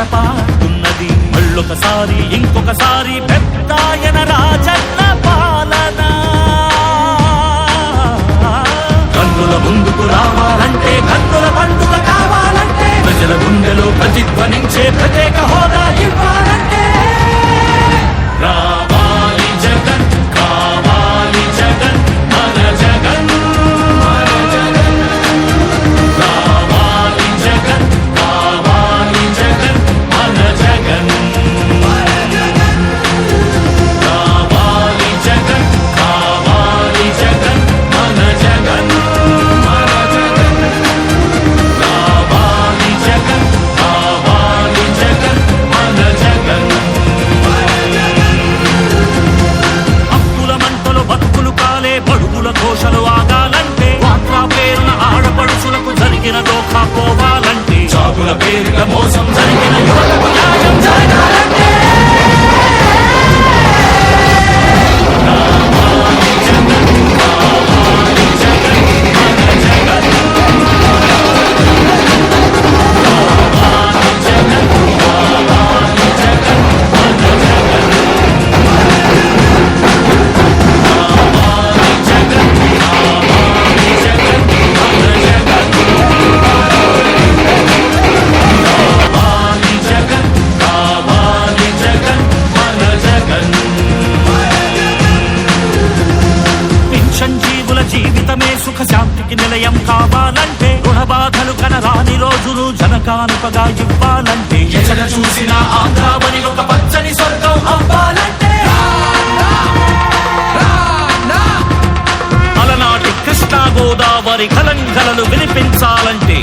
గడపాడుతున్నది మళ్ళొకసారి ఇంకొకసారి పెద్దాయన రాజన్న పాలన. కన్నుల ముందుకు రావాలంటే కన్నుల పండుగ కావాలంటే ప్రజల గుండెలో ప్రతిధ్వనించే ప్రత్యేక హోదా ఇవ్వాలంటే రావాలి జగన్ కావాలి జగన్ మన జగన్ రావాలి జగన్ కావాలి జగన్ మన జగన్ రావాలి జగన్ కావాలి జగన్ మన జగన్ రావాలి జగన్ కావాలి జగన్ మన జగన్. అప్పుల మంటలు బతుకులు కాలే బడుగుల ఘోషలు ఆగాలంటే వాట్లా పేరున ఆడపడుచులకు జరిగిన దోఖా పోవాలంటే చాగుల పేరుల మోసం జరిగిన యువతకు న్యాయం జరగాలంటే రావాలి జగన్ కావాలి జగన్ మన జగన్ రావాలి జగన్ కావాలి జగన్ మన జగన్ రావాలి జగన్ కావాలి జగన్ మన జగన్ రావాలి జగన్ కావాలి జగన్ మన జగన్. పింఛన్ జీవుల జీవితమే సుఖ శాంతికి నిలయం కావాలంటే రుణ బాధలు కనరాని రోజులు జనకానుకగా ఇవ్వాలంటే ఎక్కడ చూసినా ఆంధ్రావని ఒక పచ్చని స్వర్గం అవ్వాలంటే అలనాటి కృష్ణా గోదావరి కలంకలలు వినిపించాలంటే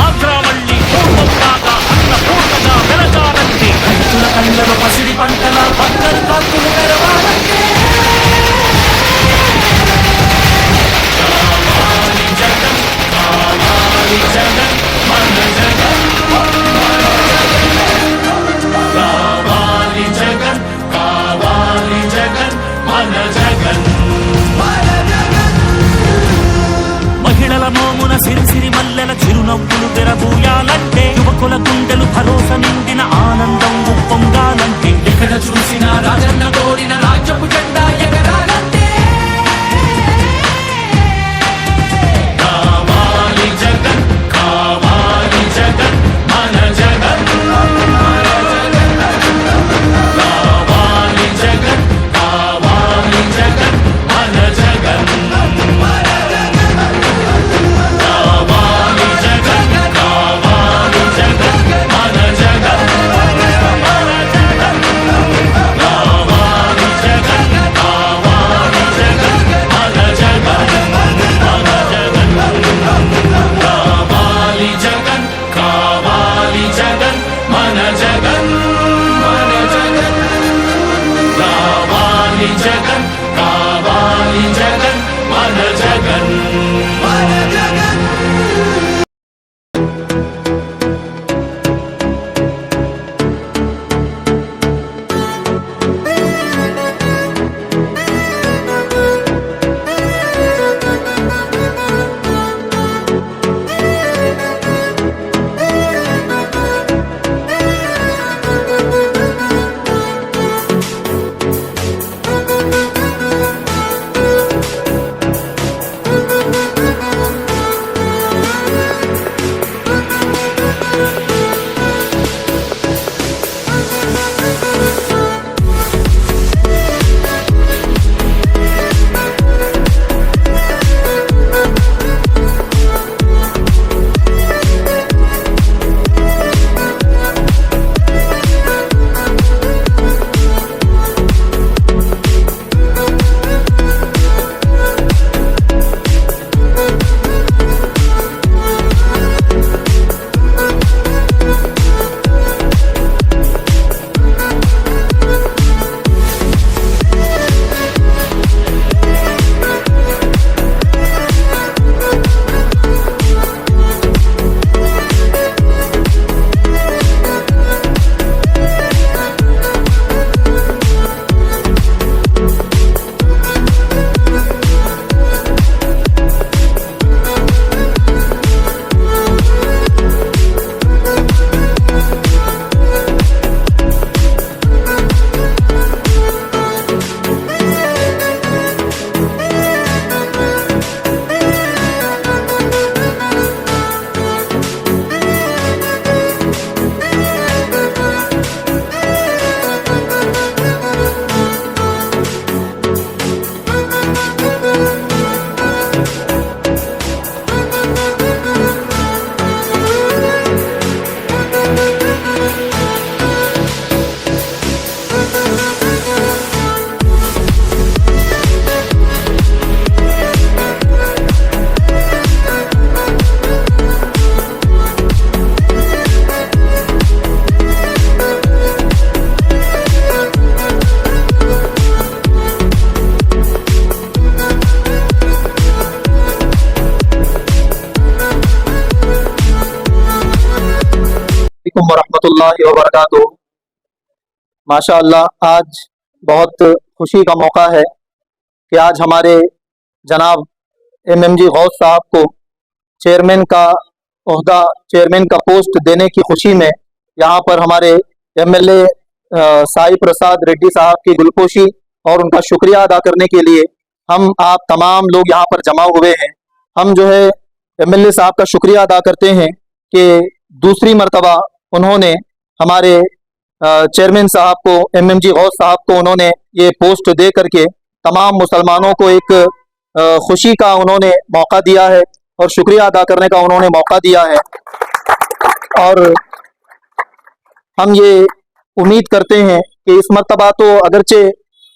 ఆంధ్ర మళ్ళీ పూర్వంలాగా అన్నపూర్ణగా వెలగాలంటే రైతుల కళ్ళలో పసిడి పంటల బంగారు కాకులు మెరవాలంటే కావాలి జగన్ కావాలి జగన్ మన జగన్ రావాలి జగన్ కావాలి జగన్ మన జగన్. మహిళల మోమున సిరిసిరి మల్లెల చిరునవ్వులు తెరబూయాలంటే యువకుల గుండెలు భరోసా నిండిన ఆనందం ఉప్పొంగాలంటే ఎక్కడ చూసినా రాజన్న కోరిన अलैकुम वरहमतुल्लाहि वबरकातुहू। माशाअल्लाह, आज बहुत खुशी का मौका है कि आज हमारे जनाब एमएमजी गौस साहब को चेयरमैन का ओहदा, चेयरमैन का पोस्ट देने की खुशी में यहाँ पर हमारे एमएलए साई प्रसाद रेड्डी साहब की गुलपोशी और उनका शुक्रिया अदा करने के लिए हम आप तमाम लोग यहाँ पर जमा हुए हैं। हम जो है एमएलए साहब का शुक्रिया अदा करते हैं कि दूसरी मर्तबा उन्होंने हमारे चेयरमैन साहब को, एमएमजी गौस साहब को उन्होंने ये पोस्ट दे करके तमाम मुसलमानों को एक खुशी का उन्होंने मौका दिया है और शुक्रिया अदा करने का उन्होंने मौका दिया है। और हम ये उम्मीद करते हैं कि इस मर्तबा तो अगरचे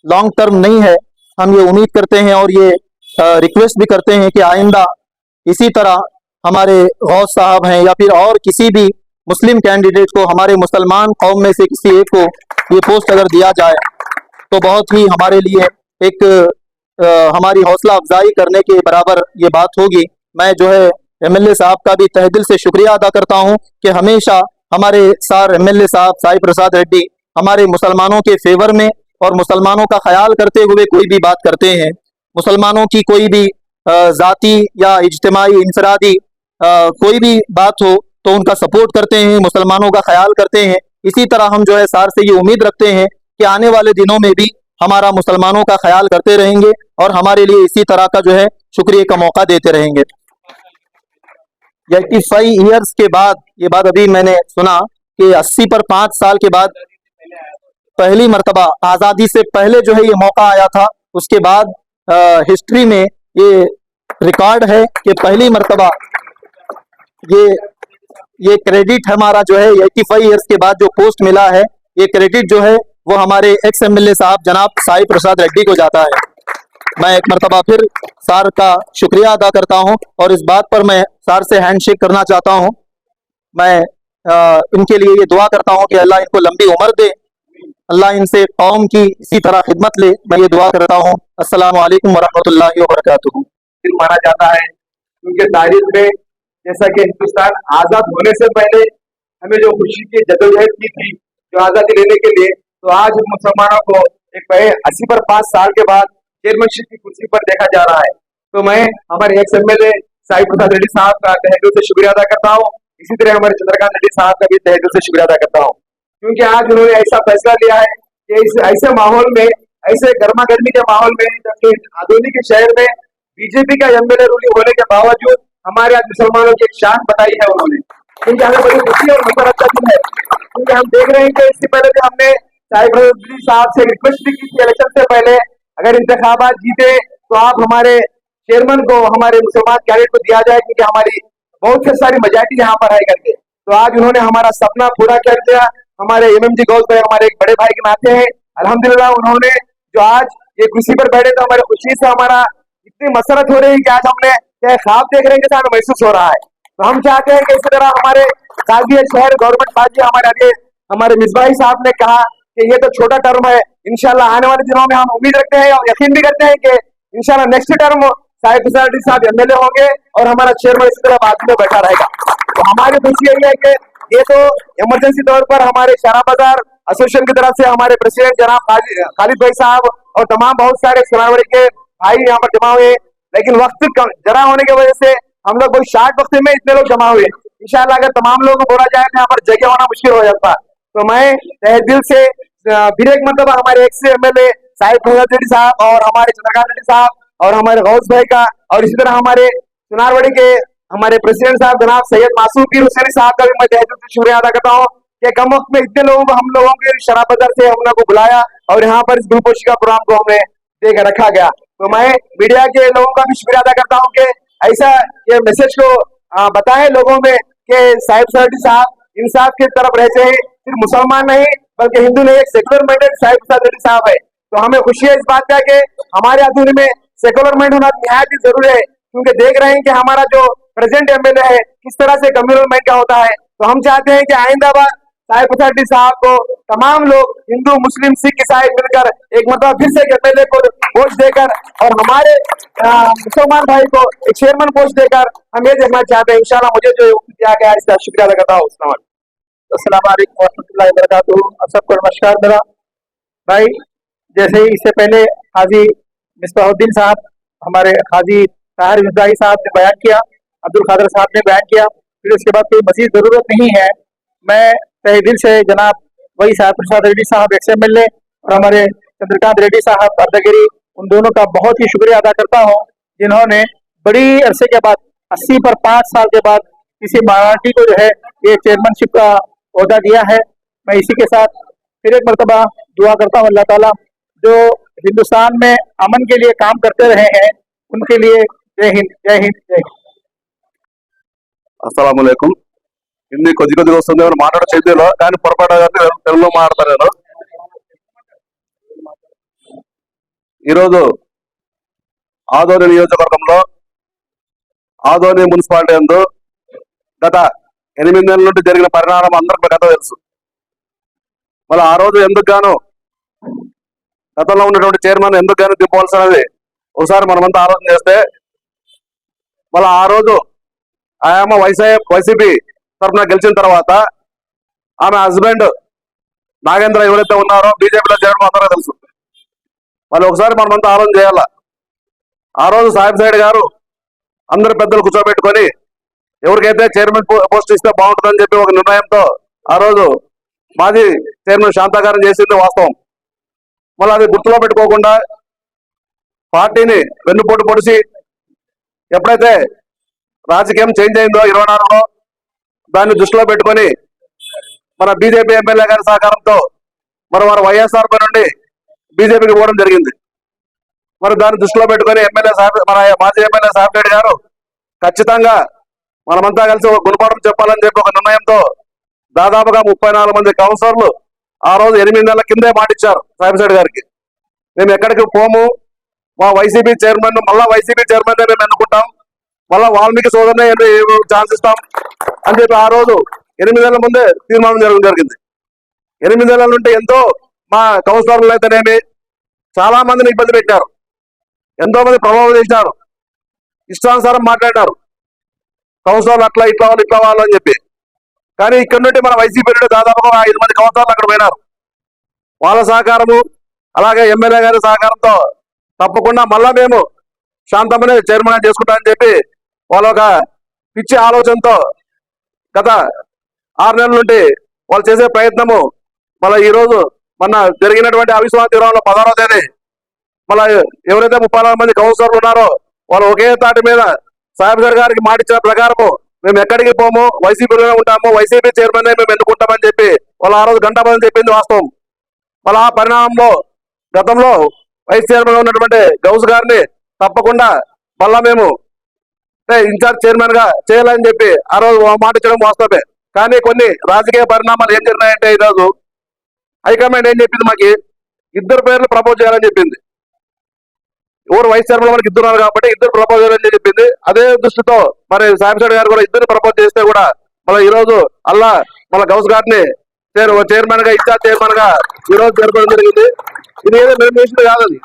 लॉन्ग टर्म नहीं है, हम ये उम्मीद करते हैं और ये रिक्वेस्ट भी करते हैं कि आइंदा इसी तरह हमारे गौस साहब हैं या फिर और किसी भी मुस्लिम कैंडिडेट को, हमारे मुसलमान कौम में से किसी एक को ये पोस्ट अगर दिया जाए तो बहुत ही हमारे लिए एक हमारी हौसला अफजाई करने के बराबर ये बात होगी। मैं जो है एमएलए साहब का भी तहे दिल से शुक्रिया अदा करता हूँ कि हमेशा हमारे सार एमएलए साहब साई प्रसाद रेड्डी हमारे मुसलमानों के फेवर में और मुसलमानों का ख्याल करते हुए कोई भी बात करते हैं। मुसलमानों की कोई भी ज़ाती या इज्तिमाई इंफरादी कोई भी बात हो तो उनका सपोर्ट करते हैं, मुसलमानों का ख्याल करते हैं। इसी तरह हम जो है सार से ये उम्मीद रखते हैं कि आने वाले दिनों में भी हमारा मुसलमानों का ख्याल करते रहेंगे और हमारे लिए इसी तरह का जो है शुक्रिया का मौका देते रहेंगे। 85 ईयर्स के बाद, ये बात अभी मैंने सुना कि 80 पर 5 साल के बाद पहली मर्तबा, आज़ादी से पहले जो है ये मौका आया था, उसके बाद हिस्ट्री में ये रिकॉर्ड है कि पहली मर्तबा ये क्रेडिट हमारा जो है 85 ईयर्स के बाद जो पोस्ट मिला है, ये क्रेडिट जो है वो हमारे एक्स एमएलए साहब जनाब साई प्रसाद रेड्डी को जाता है। मैं एक मर्तबा फिर सार का शुक्रिया अदा करता हूं और इस बात पर मैं सार से हैंडशेक करना चाहता हूं। मैं इनके लिए ये दुआ करता हूं कि अल्लाह इनको लंबी उम्र दे, अल्लाह इनसे कौम की इसी तरह खिदमत ले। मैं ये दुआ करता हूं। अस्सलामु अलैकुम वरहमतुल्लाहि वबरकातुहू। माना जाता है क्योंकि तारीख में जैसा कि हिंदुस्तान आजाद होने से पहले हमें जो खुशी की जदोजहद की थी जो आजादी लेने के लिए, तो आज मुसलमानों को एक 80 पर 5 साल के बाद चेयरमैनशिप की कुर्सी पर देखा जा रहा है। तो मैं हमारे एक्स एमएलए साई प्रसाद रेड्डी साहब का तहे दिल से शुक्रिया अदा करता हूँ। इसी तरह हमारे चंद्रकांत रेड्डी साहब का भी तहे दिल से शुक्रिया अदा करता हूँ, क्योंकि आज उन्होंने ऐसा फैसला लिया है कि इस ऐसे माहौल में, ऐसे गर्मा गर्मी के माहौल में, जबकि आधुनिक शहर में बीजेपी का एमएलए रूलिंग होने के बावजूद हमारे आज मुसलमानों की एक शान बताई है उन्होंने, क्योंकि हमें बड़ी खुशी और मुबारक का दिन है। क्योंकि हम देख रहे हैं कि इससे पहले भी हमने साई प्रसाद रेड्डी साहब से रिक्वेस्ट भी की थी इलेक्शन से पहले, अगर इंतखाबात जीते तो आप हमारे चेयरमैन को, हमारे मुसलमान कैंडिडेट को दिया जाए, क्योंकि हमारी बहुत से सारी मेजॉरिटी यहाँ पर है करके। तो आज उन्होंने हमारा सपना पूरा कर दिया। हमारे एमएमजी गौस भाई हमारे एक बड़े भाई के नाते हैं, अल्हम्दुलिल्लाह उन्होंने जो आज ये कुर्सी पर बैठे तो हमारे खुशी से हमारा इतनी मसरत हो रही है कि आज हमने क्या ख्वाब देख रहे हैं कि हमें महसूस हो रहा है। तो हम चाहते हैं कि इसी तरह हमारे काजी शहर गवर्नमेंट बाजी हमारे मिसबाही साहब ने कहा कि ये तो छोटा टर्म है, इंशाल्लाह आने वाले दिनों में हम उम्मीद रखते हैं और यकीन भी करते हैं कि इंशाल्लाह नेक्स्ट टर्म साई प्रसाद रेड्डी साहब एमएलए होंगे और हमारा चेयरमैन इसी तरह बाजू में बैठा रहेगा। तो हमारी खुशी यही है कि ये तो इमरजेंसी तौर पर हमारे शहरा बाजार एसोसिएशन की तरफ से हमारे प्रेसिडेंट जनाब खालिद भाई साहब और तमाम बहुत सारे सोनारवाड़ी के भाई यहाँ पर जमा हुए, लेकिन वक्त जरा होने की वजह से हम लोग बहुत शार्ट वक्त में इतने लोग जमा हुए। इंशाल्लाह अगर तमाम लोगों को बोला जाए तो यहाँ पर जगह होना मुश्किल हो जाता। तो मैं तहे दिल से फिर एक मतलब हमारे एक्स एमएलए साई प्रसाद रेड्डी साहब और हमारे चंद्रकांत रेड्डी साहब और हमारे गौस भाई का और इसी तरह हमारे सोनारवाड़ी के हमारे प्रेसिडेंट साहब जनाब सैयद मासूम पीर हुसैनी साहब का भी मैं तहे दिल से शुक्रिया अदा करता हूँ कि कम वक्त में इतने लोगों को, हम लोगों के शराब बाजार से हम लोग को बुलाया और यहाँ पर इस गुलपोशी का प्रोग्राम को हमने देकर रखा गया। तो मैं मीडिया के लोगों का भी शुक्रिया अदा करता हूँ कि ऐसा ये मैसेज को बताएं लोगों में कि साहिब सरडी साहब इंसाफ की तरफ रहते हैं, सिर्फ मुसलमान नहीं बल्कि हिंदू नहीं, एक सेकुलर माइंडेड साहिब प्रसाद रेड्डी साहब है। तो हमें खुशी है इस बात का कि हमारे अधूरी में सेकुलर माइंड होना निहायत ही जरूरी है, क्योंकि देख रहे हैं कि हमारा जो प्रेजेंट एमएलए है किस तरह से कम्युनल माइंड का होता है। तो हम चाहते हैं कि आइंदा बार साहिब प्रसाद रेड्डी साहब को तमाम लोग हिंदू मुस्लिम सिख ईसाई मिलकर एक मतलब फिर से एमएलए को पोस्ट देकर और हमारे मुसलमान भाई को एक चेयरमैन पोस्ट देकर हम ये देखना चाहते हैं। इंशाल्लाह मुझे जो दिया गया है इसका शुक्रिया अदा करता हूँ। अस्सलाम वालेकुम वरहमतुल्लाहि वबरकातुहू। आप सबको नमस्कार मेरा भाई। जैसे ही इससे पहले हाजी मिसबाहुद्दीन साहब, हमारे हाजी ताहिर मिर्जाई साहब ने बयान किया, अब्दुल खादर साहब ने बयान किया, फिर उसके बाद कोई मजीद जरूरत नहीं है। मैं तहे दिल से जनाब वही साहब प्रसाद रेड्डी साहब XMLA और हमारे चंद्रकांत रेड्डी साहब अर्धगिरी, उन दोनों का बहुत ही शुक्रिया अदा करता हूँ, जिन्होंने बड़ी अरसे के बाद 80 पर 5 साल के बाद किसी माइनॉरिटी को जो है ये चेयरमैनशिप का ओहदा दिया है। मैं इसी के साथ फिर एक मरतबा दुआ करता हूँ अल्लाह ताला जो हिंदुस्तान में अमन के लिए काम करते रहे हैं उनके लिए जय हिंद, जय हिंद, जय हिंद। అస్సలం హిందీ కొద్దిగా వస్తుంది, ఎవరు మాట్లాడే చేతిలో కానీ పొరపాటు తెలుగులో మాట్లాడతాను నేను. ఈరోజు ఆదోని నియోజకవర్గంలో ఆదోని మున్సిపాలిటీ యందు గత 8 నెలల నుండి జరిగిన పరిణామం అందరికీ కథ తెలుసు. మళ్ళీ ఆ రోజు ఎందుకు గాను గతంలో ఉన్నటువంటి చైర్మన్ ఎందుకు గాను దింపవలసినది ఒకసారి మనమంతా ఆలోచన చేస్తే, మళ్ళీ ఆ రోజు ఆయమ్మ వైసీపీ తరఫున గెలిచిన తర్వాత ఆమె హస్బెండ్ నాగేంద్ర ఎవరైతే ఉన్నారో బీజేపీలో చేరడం అందరూ తెలుసు. వాళ్ళు ఒకసారి మనమంతా ఆలోచన చేయాల. ఆ రోజు సాహిబ్ సైడ్ గారు అందరు పెద్దలు కూర్చోబెట్టుకొని ఎవరికైతే చైర్మన్ పోస్ట్ ఇస్తే బాగుంటుందని చెప్పి ఒక నిర్ణయంతో ఆ రోజు మాజీ చైర్మన్ శాంతాగారం చేసింది వాస్తవం. మళ్ళీ అది గుర్తులో పెట్టుకోకుండా పార్టీని వెన్నుపోటు పొడిచి ఎప్పుడైతే రాజకీయం చేంజ్ అయిందో 24లో దాన్ని దృష్టిలో పెట్టుకొని మన బీజేపీ ఎమ్మెల్యే గారి సహకారంతో మరి వారు వైఎస్ఆర్ నుండి బీజేపీకి పోవడం జరిగింది. మరి దాన్ని దృష్టిలో పెట్టుకొని మన మాజీ ఎమ్మెల్యే సాహిబ్ రెడ్డి గారు ఖచ్చితంగా మనమంతా కలిసి ఒక గుణపాఠం చెప్పాలని చెప్పి ఒక నిర్ణయంతో దాదాపుగా 34 మంది కౌన్సిలర్లు ఆ రోజు 8 నెలల కిందే మాటిచ్చారు సాహిబ్ రెడ్డి గారికి, మేము ఎక్కడికి పోము, మా వైసీపీ చైర్మన్ మళ్ళా వైసీపీ చైర్మన్ మేము ఎన్నుకుంటాం, మళ్ళా వాల్మీకి సోదరునే ఛాన్స్ ఇస్తాం అని చెప్పి ఆ రోజు 8 నెలల ముందే తీర్మానం జరగడం జరిగింది. 8 నెలల నుండి ఎంతో మా కౌన్సిలర్లు అయితేనేమి చాలా మందిని ఇబ్బంది పెట్టారు, ఎంతో మంది ప్రభావం చేసినారు, ఇష్టానుసారం మాట్లాడారు, కౌన్సిలర్లు అట్లా ఇట్లా వాళ్ళు ఇట్లా వాళ్ళు అని చెప్పి. కానీ ఇక్కడ నుండి మన వైసీపీ నుండి దాదాపుగా 5 మంది కౌన్సిలర్లు అక్కడ పోయినారు. వాళ్ళ సహకారము అలాగే ఎమ్మెల్యే గారి సహకారంతో తప్పకుండా మళ్ళా మేము శాంతమ్మనే చైర్మన్ చేసుకుంటామని చెప్పి వాళ్ళ ఒక పిచ్చి ఆలోచనతో గత 6 నెలల నుండి వాళ్ళు చేసే ప్రయత్నము మళ్ళీ ఈ రోజు మొన్న జరిగినటువంటి అవిశ్వాస తీర్మానంలో 16వ తేదీ మళ్ళీ ఎవరైతే 34 మంది కౌన్సిలర్లు ఉన్నారో వాళ్ళు ఒకే తాటి మీద సాహిబ్ గారికి మాటిచ్చిన ప్రకారము మేము ఎక్కడికి పోము, వైసీపీలోనే ఉంటాము, వైసీపీ చైర్మన్ మేము ఎన్నుకుంటామని చెప్పి వాళ్ళు ఆ రోజు గంటాపదని చెప్పింది వాస్తవం. మళ్ళీ ఆ పరిణామంలో గతంలో వైస్ చైర్మన్ ఉన్నటువంటి గౌస్ గారిని తప్పకుండా మళ్ళా మేము ఇన్ఛార్జ్ చైర్మన్ గా చేయాలని చెప్పి ఆ రోజు మాట ఇచ్చడం వాస్తవమే. కానీ కొన్ని రాజకీయ పరిణామాలు ఏం జరిగినాయంటే ఈరోజు హైకమాండ్ ఏం చెప్పింది, మాకు 2 పేర్లు ప్రపోజ్ చేయాలని చెప్పింది. ఎవరు వైస్ చైర్మన్ మనకి 2 ఉన్నారు కాబట్టి 2 ప్రపోజ్ చేయాలని చెప్పింది. అదే దృష్టితో మరి సాహిబ్ సైడ్ గారు కూడా 2 ప్రపోజ్ చేస్తే కూడా మళ్ళీ ఈ రోజు అల్లా మళ్ళీ గౌస్ గారిని చైర్మన్ గా ఇన్ఛార్జ్ చైర్మన్ గా ఈ రోజు జరపడం జరిగింది. ఇది ఏదో మేము చేసింది కాదని.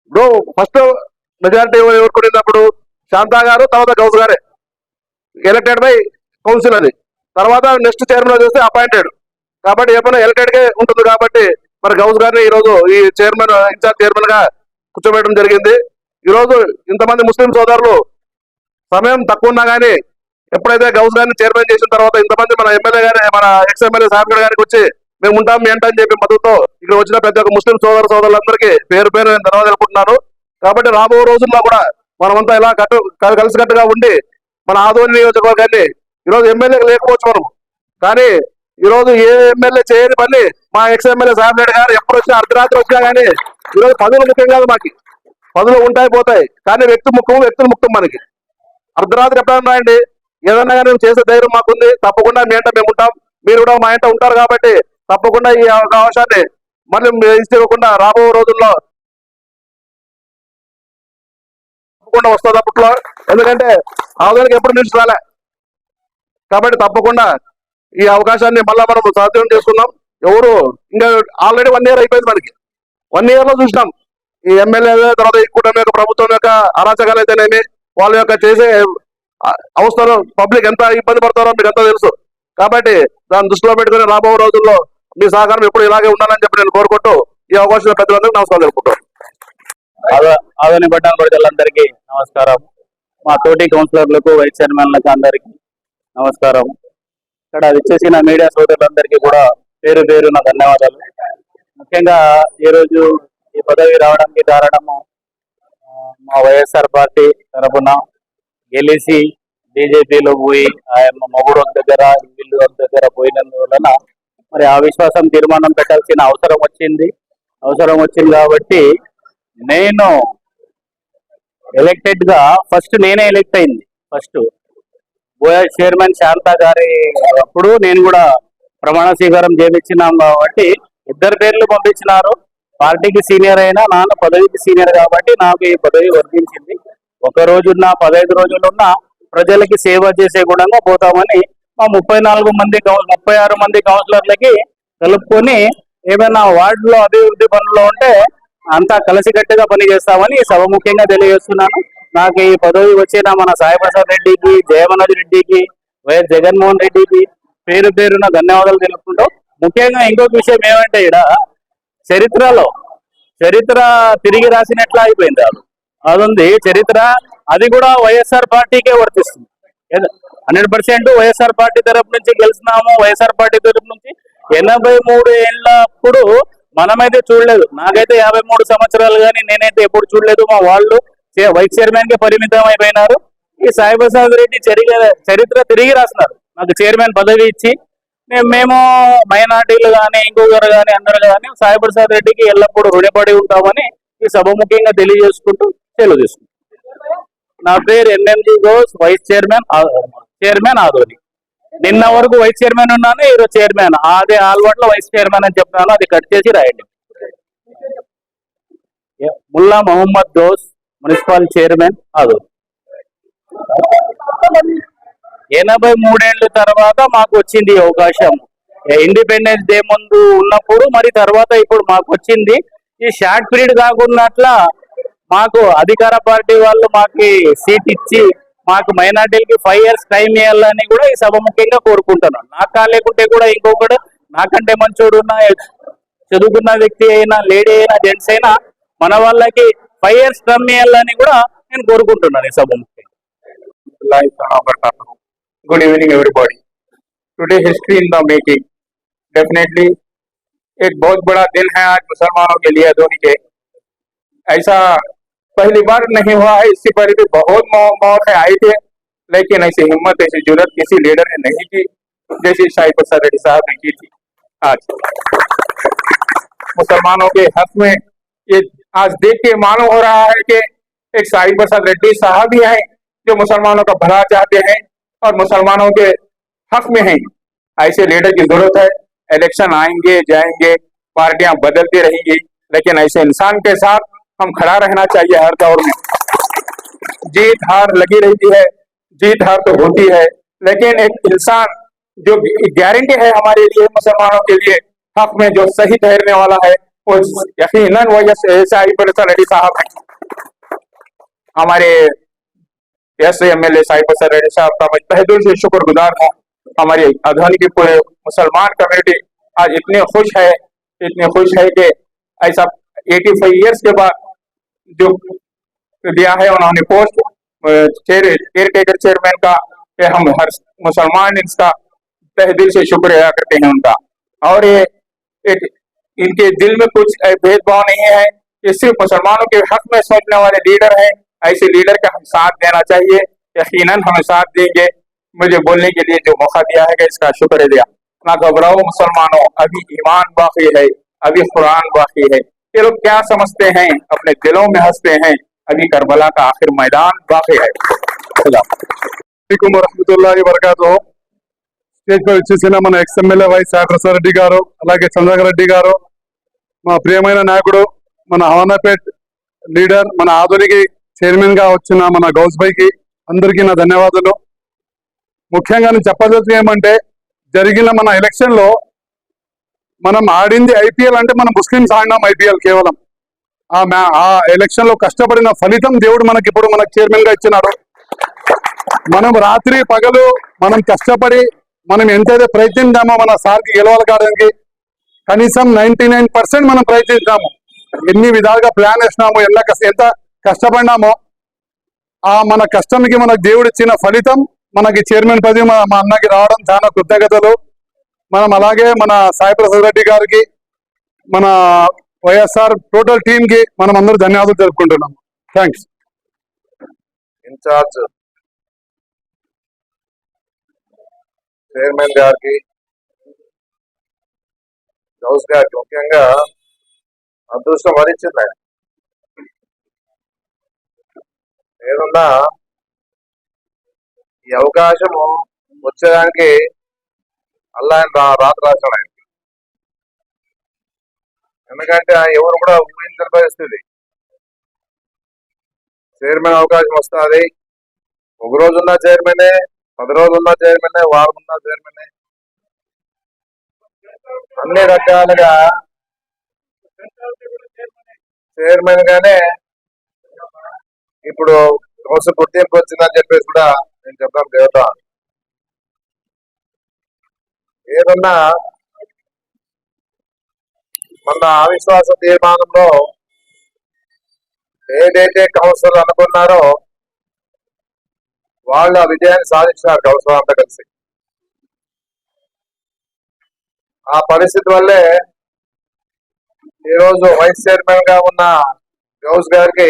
ఇప్పుడు ఫస్ట్ మెజారిటీ ఎవరు కొట్టినప్పుడు శాంతా గారు, తర్వాత గౌస్ గారే ఎలక్టెడ్ బై కౌన్సిల్, అది తర్వాత నెక్స్ట్ చైర్మన్ చేస్తే అపాయింటెడ్. కాబట్టి ఎప్పుడైనా ఎలక్టెడ్ గా ఉంటుంది కాబట్టి మరి గౌస్ గారిని ఈ రోజు ఈ చైర్మన్ ఇన్ఛార్జ్ చైర్మన్ గా కూర్చోబెట్టడం జరిగింది. ఈ రోజు ఇంతమంది ముస్లిం సోదరులు సమయం తక్కువ ఉన్నా కానీ ఎప్పుడైతే గౌస్ గారిని చైర్మన్ చేసిన తర్వాత ఇంతమంది మన ఎమ్మెల్యే గారి మన XMLA సాహిబ్ గారికి వచ్చి మేము ఉంటాం ఏంటని చెప్పి మద్దతుతో ఇక్కడ వచ్చిన ప్రతి ఒక్క ముస్లిం సోదరులందరికీ పేరు పేరు నేను ధన్యవాదాలు తెలుపుకుంటున్నాను. కాబట్టి రాబో రోజుల్లో కూడా మనమంతా ఇలా కలిసికట్టుగా ఉండి మన ఆదోని నియోజకవర్గాన్ని ఈరోజు ఎమ్మెల్యేకి లేకపోవచ్చు మనం, కానీ ఈరోజు ఏ ఎమ్మెల్యే చేయని పని మా XMLA సాహిబ్ రెడ్డి గారు ఎప్పుడు వచ్చినా అర్ధరాత్రి వచ్చినా కానీ ఈరోజు పనులు ముఖ్యం కాదు, మాకు పనులు ఉంటాయి పోతాయి, కానీ వ్యక్తులు ముఖ్యం మనకి. అర్ధరాత్రి ఎప్పుడన్నా రాయండి, ఏదన్నా కానీ మేము చేసే ధైర్యం మాకుంది, తప్పకుండా మీ వెంట మేము ఉంటాం, మీరు కూడా మా వెంట ఉంటారు. కాబట్టి తప్పకుండా ఈ అవకాశాన్ని మళ్ళీ ఇవ్వకుండా రాబో రోజుల్లో తప్పకుండా వస్తుంది అప్పట్లో, ఎందుకంటే ఆదోనికి ఎప్పుడు నిలిచి రాలే. కాబట్టి తప్పకుండా ఈ అవకాశాన్ని మళ్ళా మనం సాధ్యం చేసుకున్నాం. ఎవరు ఇంకా ఆల్రెడీ 1 ఇయర్ అయిపోయింది మనకి. 1 ఇయర్ లో చూసినాం ఈ ఎమ్మెల్యే తర్వాత ఈ కూటమి యొక్క ప్రభుత్వం యొక్క అరాచకాలు అయితేనేమి, వాళ్ళ యొక్క చేసే అవస్థలు పబ్లిక్ ఎంత ఇబ్బంది పడతారో మీకు అంతా తెలుసు. కాబట్టి దాన్ని దృష్టిలో పెట్టుకుని రాబో రోజుల్లో మీ సహకారం ఎప్పుడు ఇలాగే ఉండాలని చెప్పి నేను కోరుకుంటూ ఈ అవకాశం పెద్దలందరికీ నమస్కారం తెలుపుకుంటాను. ఆదోని పట్టణ ప్రజలందరికీ నమస్కారం. మా తోటి కౌన్సిలర్లకు వైస్ చైర్మన్లకు అందరికీ నమస్కారం. ఇక్కడ విచ్చేసిన మీడియా సోదరులందరికీ కూడా పేరు పేరున ధన్యవాదాలు. ముఖ్యంగా ఈరోజు ఈ పదవి రావడానికి కారణము మా వైఎస్ఆర్ పార్టీ తరఫున గెలిచి బీజేపీలో పోయి ఆయన మొగుడు దగ్గర ఇల్లు దగ్గర పోయినందువలన మరి ఆ విశ్వాసం తీర్మానం పెట్టాల్సిన అవసరం వచ్చింది కాబట్టి నేను ఎలక్టెడ్ గా నేనే ఎలక్ట్ అయింది. బోయా చైర్మన్ శాంతా గారి అప్పుడు నేను కూడా ప్రమాణ స్వీకారం చేయించినాం కాబట్టి ఇద్దరు పేర్లు పంపించినారు. పార్టీకి సీనియర్ అయినా నాన్న పదవికి సీనియర్ కాబట్టి నాకు ఈ పదవి వర్తించింది. 1 రోజున్న 15 రోజులున్నా ప్రజలకి సేవ చేసే గుణంగా పోతామని మా 36 మంది కౌన్సిలర్లకి కలుపుకొని ఏమైనా వార్డులో అభివృద్ధి పనులు ఉంటే అంతా కలిసికట్టుగా పనిచేస్తామని సభముఖ్యంగా తెలియజేస్తున్నాను. నాకు ఈ పదవి వచ్చిన మన సాయిప్రసాద్ రెడ్డికి, జయమనోజ్ రెడ్డికి, వైఎస్ జగన్మోహన్ రెడ్డికి పేరు పేరున ధన్యవాదాలు తెలుపుకుంటూ, ముఖ్యంగా ఇంకొక విషయం ఏమంటే ఇక్కడ చరిత్ర తిరిగి రాసినట్లా అయిపోయింది. అది ఉంది చరిత్ర, అది కూడా వైఎస్ఆర్ పార్టీకే వర్తిస్తుంది. 100% వైఎస్ఆర్ పార్టీ తరపు నుంచి గెలిచినాము. వైఎస్ఆర్ పార్టీ తరపు నుంచి 83 ఏళ్ళప్పుడు మనమైతే చూడలేదు. నాకైతే 53 సంవత్సరాలు కానీ నేనైతే ఎప్పుడు చూడలేదు. మా వాళ్ళు వైస్ చైర్మన్ కి పరిమితం అయిపోయినారు. ఈ సాయిప్రసాద్ రెడ్డి చరిత్ర తిరిగి రాసినారు. నాకు చైర్మన్ పదవి ఇచ్చి మేము మైనార్టీలు కానీ ఇంకొకరు కానీ అందరు కానీ సాయిప్రసాద్ రెడ్డికి ఎల్లప్పుడూ రుణపడి ఉంటామని ఈ సభముఖ్యంగా తెలియజేసుకుంటూ సెలవు తీసుకుంటాం. నా పేరు ఎన్ఎంజీ ఘోష్, వైస్ చైర్మన్ ఆదోని. నిన్న వరకు వైస్ చైర్మన్ ఉన్నాను, ఈరోజు చైర్మన్. అదే ఆల్వాట్లో వైస్ చైర్మన్ అని చెప్తాను, అది కట్ చేసి రాయండి. Mulla Mohammed Ghosh, municipal chairman Adoni. 83 ఏళ్ళ తర్వాత మాకు వచ్చింది ఈ అవకాశం. ఇండిపెండెన్స్ డే ముందు ఉన్నప్పుడు మరి తర్వాత ఇప్పుడు మాకు వచ్చింది. ఈ షార్ట్ పీరియడ్ కాకున్నట్లా మాకు అధికార పార్టీ వాళ్ళు మాకు సీట్ ఇచ్చి మాకు మైనార్టీలకి 5 years టైం ఇవ్వాలని కూడా ఈ సభ ముఖ్యంగా కోరుకుంటున్నాను. నాకు కాలేకుంటే కూడా ఇంకొకటి నాకంటే మంచోడు ఉన్న చదువుకున్న వ్యక్తి అయినా, లేడీ అయినా, జెంట్స్ అయినా మన వాళ్ళకి 5 years టర్మ్ ఇవ్వాలని కూడా నేను కోరుకుంటున్నాను ఈ సభ ముఖ్యంగా. Good evening everybody. Today history in the making. Definitely एक बहुत बड़ा दिन है आज मुसलमानों के लिए आदोनी के. ऐसा पहली बार नहीं हुआ है, इससे पहले भी बहुत मौतें आई थे, लेकिन ऐसी हिम्मत, ऐसी जुर्रत किसी लीडर ने नहीं की जैसे साईप्रसाद रेड्डी साहब ने की थी. आज मुसलमानों के हक में ये आज देख के मालूम हो रहा है कि एक साईप्रसाद रेड्डी साहब भी हैं जो मुसलमानों का भला चाहते हैं और मुसलमानों के हक में हैं. ऐसे लीडर की जरूरत है. इलेक्शन आएंगे जाएंगे, पार्टियां बदलती रहेंगी, लेकिन ऐसे इंसान के साथ हम खड़ा रहना चाहिए हर दौर में. जीत हार लगी रहती है, जीत हार तो होती है, लेकिन एक इंसान जो गारंटी है हमारे लिए, मुसलमानों के लिए हक में जो सही ठहरने वाला है, वो यकीनन वो साईप्रसाद रेड्डी साहब हैं. हमारे एमएलए साईप्रसाद रेड्डी साहब का मैं तहे दिल से शुक्रगुजार हूँ. हमारी आधोनी की पूरे मुसलमान कम्युनिटी आज इतनी खुश है कि ऐसा 85 years के बाद जो दिया है उन्होंने पोस्ट केयर टेकर चेयरमैन का, हम हर मुसलमान इसका तहे दिल से शुक्र अदा करते हैं उनका. और ये एक इनके दिल में कुछ भेदभाव नहीं है, ये सिर्फ मुसलमानों के हक में सोचने वाले लीडर हैं. ऐसे लीडर का हम साथ देना चाहिए, यकीनन हम साथ देंगे. मुझे बोलने के लिए जो मौका दिया है इसका शुक्रिया. ना घबराओ मुसलमानों, अभी ईमान बाकी है, अभी कुरान बाकी है. ये लोग क्या समझते हैं, अपने दिलों में हंसते हैं, अभी करबला का आखिर मैदान बाकी है. వరహమతుల్లాహి వబరకాతుహు. స్టేజ్ పై వచ్చేసిన మన ఎక్స్ఎమ్మెల్యే వైఎస్ సాయిప్రసాద్ రెడ్డి గారు, అలాగే చంద్రశేఖర్ రెడ్డి గారు, మా ప్రియమైన నాయకుడు, మన హవానాపేట్ లీడర్, మన ఆధునిక చైర్మన్ గా వచ్చిన మన గౌస్ భాయ్కి అందరికీ నా ధన్యవాదాలు. ముఖ్యంగా నేను చెప్పాల్సింది ఏమంటే, జరిగిన మన ఎలక్షన్ లో మనం ఆడింది ఐపీఎల్ అంటే మనం ముస్లింస్ ఆడినాం ఐపీఎల్ కేవలం. ఆ ఎలక్షన్ లో కష్టపడిన ఫలితం దేవుడు మనకి చైర్మన్ గా ఇచ్చినాడు. మనం రాత్రి పగలు మనం కష్టపడి మనం ఎంతైతే ప్రయత్నించామో మన సార్కి గెలవాలి కావడానికి కనీసం 99% మనం ప్రయత్నించాము. ఎన్ని విధాలుగా ప్లాన్ వేసినాము, ఎంత కష్టపడినామో ఆ మన కష్టంకి మనకు దేవుడు ఇచ్చిన ఫలితం మనకి చైర్మన్ పదవి మా అన్నకి రావడం చాలా కృతజ్ఞతలు. మనం అలాగే మన సాయి ప్రసాద్ రెడ్డి గారికి, మన వైఎస్ఆర్ టోటల్ టీమ్ కి మనం అందరూ ధన్యవాదాలు తెలుపుకుంటున్నాం. థ్యాంక్స్. ఇన్ఛార్జ్ చైర్మన్ గారికి, గౌస్ గారికి ముఖ్యంగా అదృష్టం వరించింది. ఆయన ఏదన్నా ఈ అవకాశము వచ్చేదానికి అల్లా ఆయన రాత రాశాడు ఆయన. ఎందుకంటే ఎవరు కూడా ఊహించని పరిస్థితి. చైర్మన్ అవకాశం వస్తుంది, ఒక రోజు ఉన్న చైర్మనే, 10 రోజులు ఉన్న చైర్మనే, వారం ఉన్న చైర్మనే, అన్ని రకాలుగా చైర్మన్ గానే ఇప్పుడు కోసం గుర్తింపు వచ్చిందని చెప్పేసి కూడా నేను చెప్పడం జరుగుతాను. ఏదన్నా మన అవిశ్వాస తీర్మానంలో ఏదైతే కౌన్సిలర్ అనుకున్నారో వాళ్ళు ఆ విజయాన్ని సాధించారు కౌన్సిలర్ అంతా కలిసి. ఆ పరిస్థితి వల్లే ఈరోజు వైస్ చైర్మన్ గా ఉన్న గౌస్ గారికి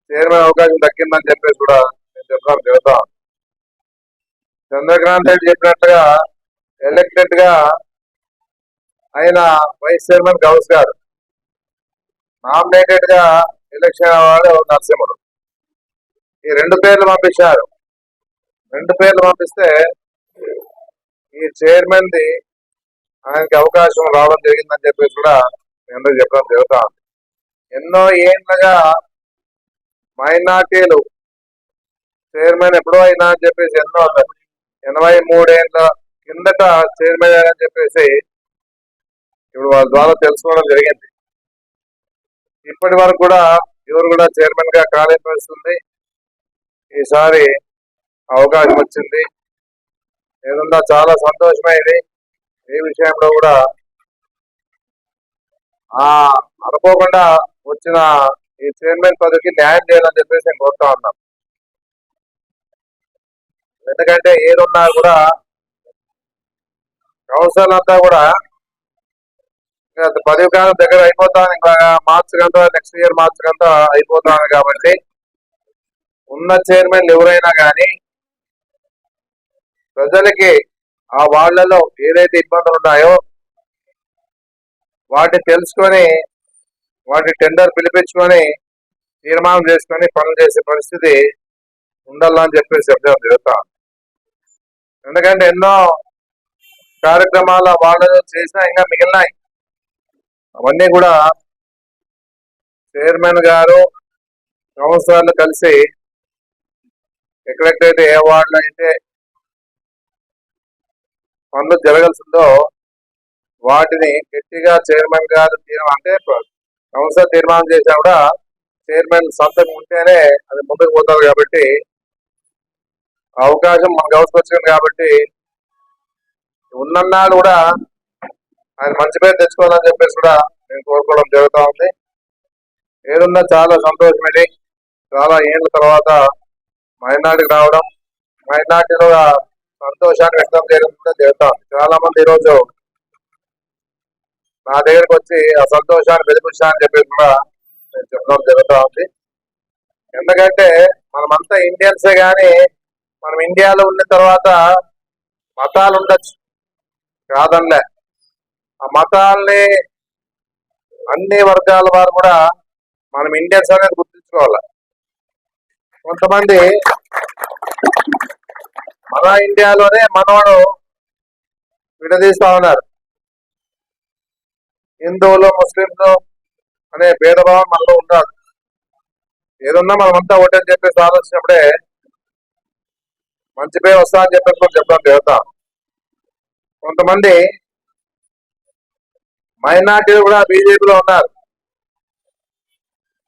చైర్మన్ అవకాశం దక్కిందని చెప్పేసి కూడా నేను చెప్పడం జరుగుతాను. చంద్రకాంత్ రెడ్డి చెప్పినట్టుగా ఎలక్టెడ్ గా ఆయన వైస్ చైర్మన్ గౌస్ గారు, నామినేటెడ్ గా ఎలక్షన్ వాడు నరసింహుడు. ఈ 2 పేర్లు పంపించారు. 2 పేర్లు పంపిస్తే ఈ చైర్మన్ ది ఆయనకి అవకాశం రావడం జరిగిందని చెప్పేసి కూడా నేను చెప్పడం జరుగుతా ఉంది. ఎన్నో ఏళ్ళగా మైనార్టీలు చైర్మన్ ఎప్పుడో అయినా అని చెప్పేసి 83 ఏళ్ళ కిందట చైర్మన్ అని చెప్పేసి ఇప్పుడు వాళ్ళ ద్వారా తెలుసుకోవడం జరిగింది. ఇప్పటి వరకు కూడా ఎవరు కూడా చైర్మన్ గా కాలేని పరిస్థితుంది. ఈసారి అవకాశం వచ్చింది, ఏదన్నా చాలా సంతోషమైంది. ఏ విషయంలో కూడా అనుకోకుండా వచ్చిన ఈ చైర్మన్ పదవికి న్యాయం చేయాలని చెప్పేసి నేను కోరుతా ఉన్నాం. ఎందుకంటే ఏదున్నా కూడా కౌన్సిల్ అంతా కూడా పదవి కాలం దగ్గర అయిపోతాను, ఇంకా మార్చి కంతా నెక్స్ట్ ఇయర్ మార్చి కంతా అయిపోతాను. కాబట్టి ఉన్న చైర్మన్లు ఎవరైనా కానీ ప్రజలకి ఆ వాళ్లలో ఏదైతే ఇబ్బందులు ఉన్నాయో వాటిని తెలుసుకొని వాటి టెండర్ పిలిపించుకొని తీర్మానం చేసుకొని పనులు చేసే పరిస్థితి ఉండాలని చెప్పేసి చెప్పడం జరుగుతాం. ఎందుకంటే ఎన్నో కార్యక్రమాలు వాళ్ళు చేసినా ఇంకా మిగిలినాయి. అవన్నీ కూడా చైర్మన్ గారు కౌన్సిలర్లు కలిసి ఎక్కడెక్కడైతే ఏ వార్డులో అయితే పనులు జరగాల్సిందో వాటిని గట్టిగా చైర్మన్ గారు అంటే కౌన్సిలర్ తీర్మానం చేసినా కూడా చైర్మన్ సంతకం ఉంటేనే అది ముందుకు పోతారు. కాబట్టి అవకాశం మనకు వచ్చింది కాబట్టి ఉన్నన్నాళ్ళు కూడా ఆయన మంచి పేరు తెచ్చుకోవాలని చెప్పేసి కూడా నేను కోరుకోవడం జరుగుతూ ఉంది. ఏదన్నా చాలా సంతోషమేది. చాలా ఏళ్ళ తర్వాత మైనార్టీకి రావడం, మైనార్టీలో సంతోషాన్ని వ్యక్తం చేయడం కూడా జరుగుతూ ఉంది. చాలా మంది ఈరోజు నా దగ్గరికి వచ్చి ఆ సంతోషాన్ని వెలిపించాలని చెప్పేసి కూడా నేను చెప్పడం జరుగుతూ ఉంది. ఎందుకంటే మనమంతా ఇండియన్సే కానీ మనం ఇండియాలో ఉన్న తర్వాత మతాలు ఉండొచ్చు కాదనిలే. ఆ మతాల్ని అన్ని వర్గాల వారు కూడా మనం ఇండియన్స్ అనేది గుర్తించుకోవాలి. కొంతమంది మన ఇండియాలోనే మనవాడు విడదీస్తా ఉన్నారు. హిందువులు ముస్లింలు అనే భేదభావం మనలో ఉండాలి. ఏదన్నా మనమంతా ఒకటని చెప్పేసి ఆలోచించినప్పుడే మంచి పేరు వస్తా అని చెప్పేసి మనం చెప్పడం జరుగుతాం. కొంతమంది మైనార్టీలు కూడా బీజేపీలో ఉన్నారు.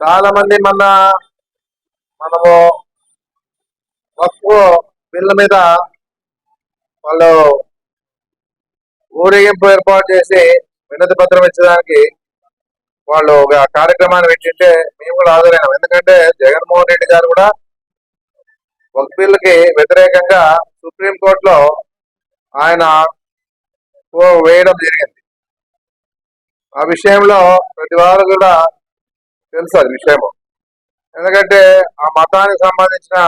చాలా మంది మనము వక్ఫ్ బిల్లు మీద వాళ్ళు ఊరేగింపు ఏర్పాటు చేసి వినతి పత్రం ఇచ్చడానికి వాళ్ళు ఒక కార్యక్రమాన్ని పెట్టింటే మేము కూడా హాజరైనాం. ఎందుకంటే జగన్మోహన్ రెడ్డి గారు కూడా వక్ఫ్ బిల్లుకి వ్యతిరేకంగా సుప్రీంకోర్టులో ఆయన వేయడం జరిగింది. ఆ విషయంలో ప్రతి వారు కూడా తెలుసు అది విషయము. ఎందుకంటే ఆ మతానికి సంబంధించిన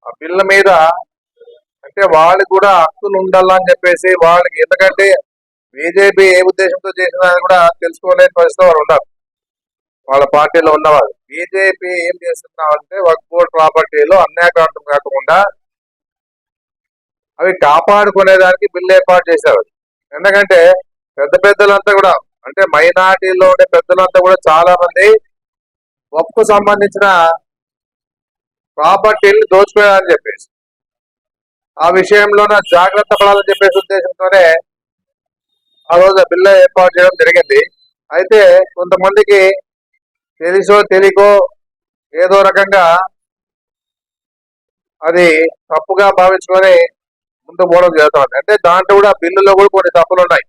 ఆ బిల్లు మీద అంటే వాళ్ళకి కూడా హక్కులు ఉండాలని చెప్పేసి వాళ్ళకి, ఎందుకంటే బీజేపీ ఏ ఉద్దేశంతో చేసినా కూడా తెలుసుకోలేని పరిస్థితి వారు ఉన్నారు. వాళ్ళ పార్టీలో ఉన్నవారు బీజేపీ ఏం చేస్తున్నారంటే వక్ఫ్ బోర్డ్ ప్రాపర్టీలో అన్యాయకాంతం కాకుండా అవి కాపాడుకునేదానికి బిల్లు ఏర్పాటు చేశారు. ఎందుకంటే పెద్దలంతా కూడా అంటే మైనార్టీలో ఉండే పెద్దలంతా కూడా చాలా మంది వక్ఫ్ సంబంధించిన ప్రాపర్టీని దోచుకోవాలని చెప్పేసి ఆ విషయంలో జాగ్రత్త పడాలని చెప్పేసి ఉద్దేశంతోనే ఆ రోజు బిల్లు ఏర్పాటు చేయడం జరిగింది. అయితే కొంతమందికి తెలుసో తెలియకో ఏదో రకంగా అది తప్పుగా భావించుకొని ముందు పోవడం జరుగుతుంది. అంటే దాంట్లో కూడా బిల్లులో కూడా కొన్ని తప్పులు ఉన్నాయి.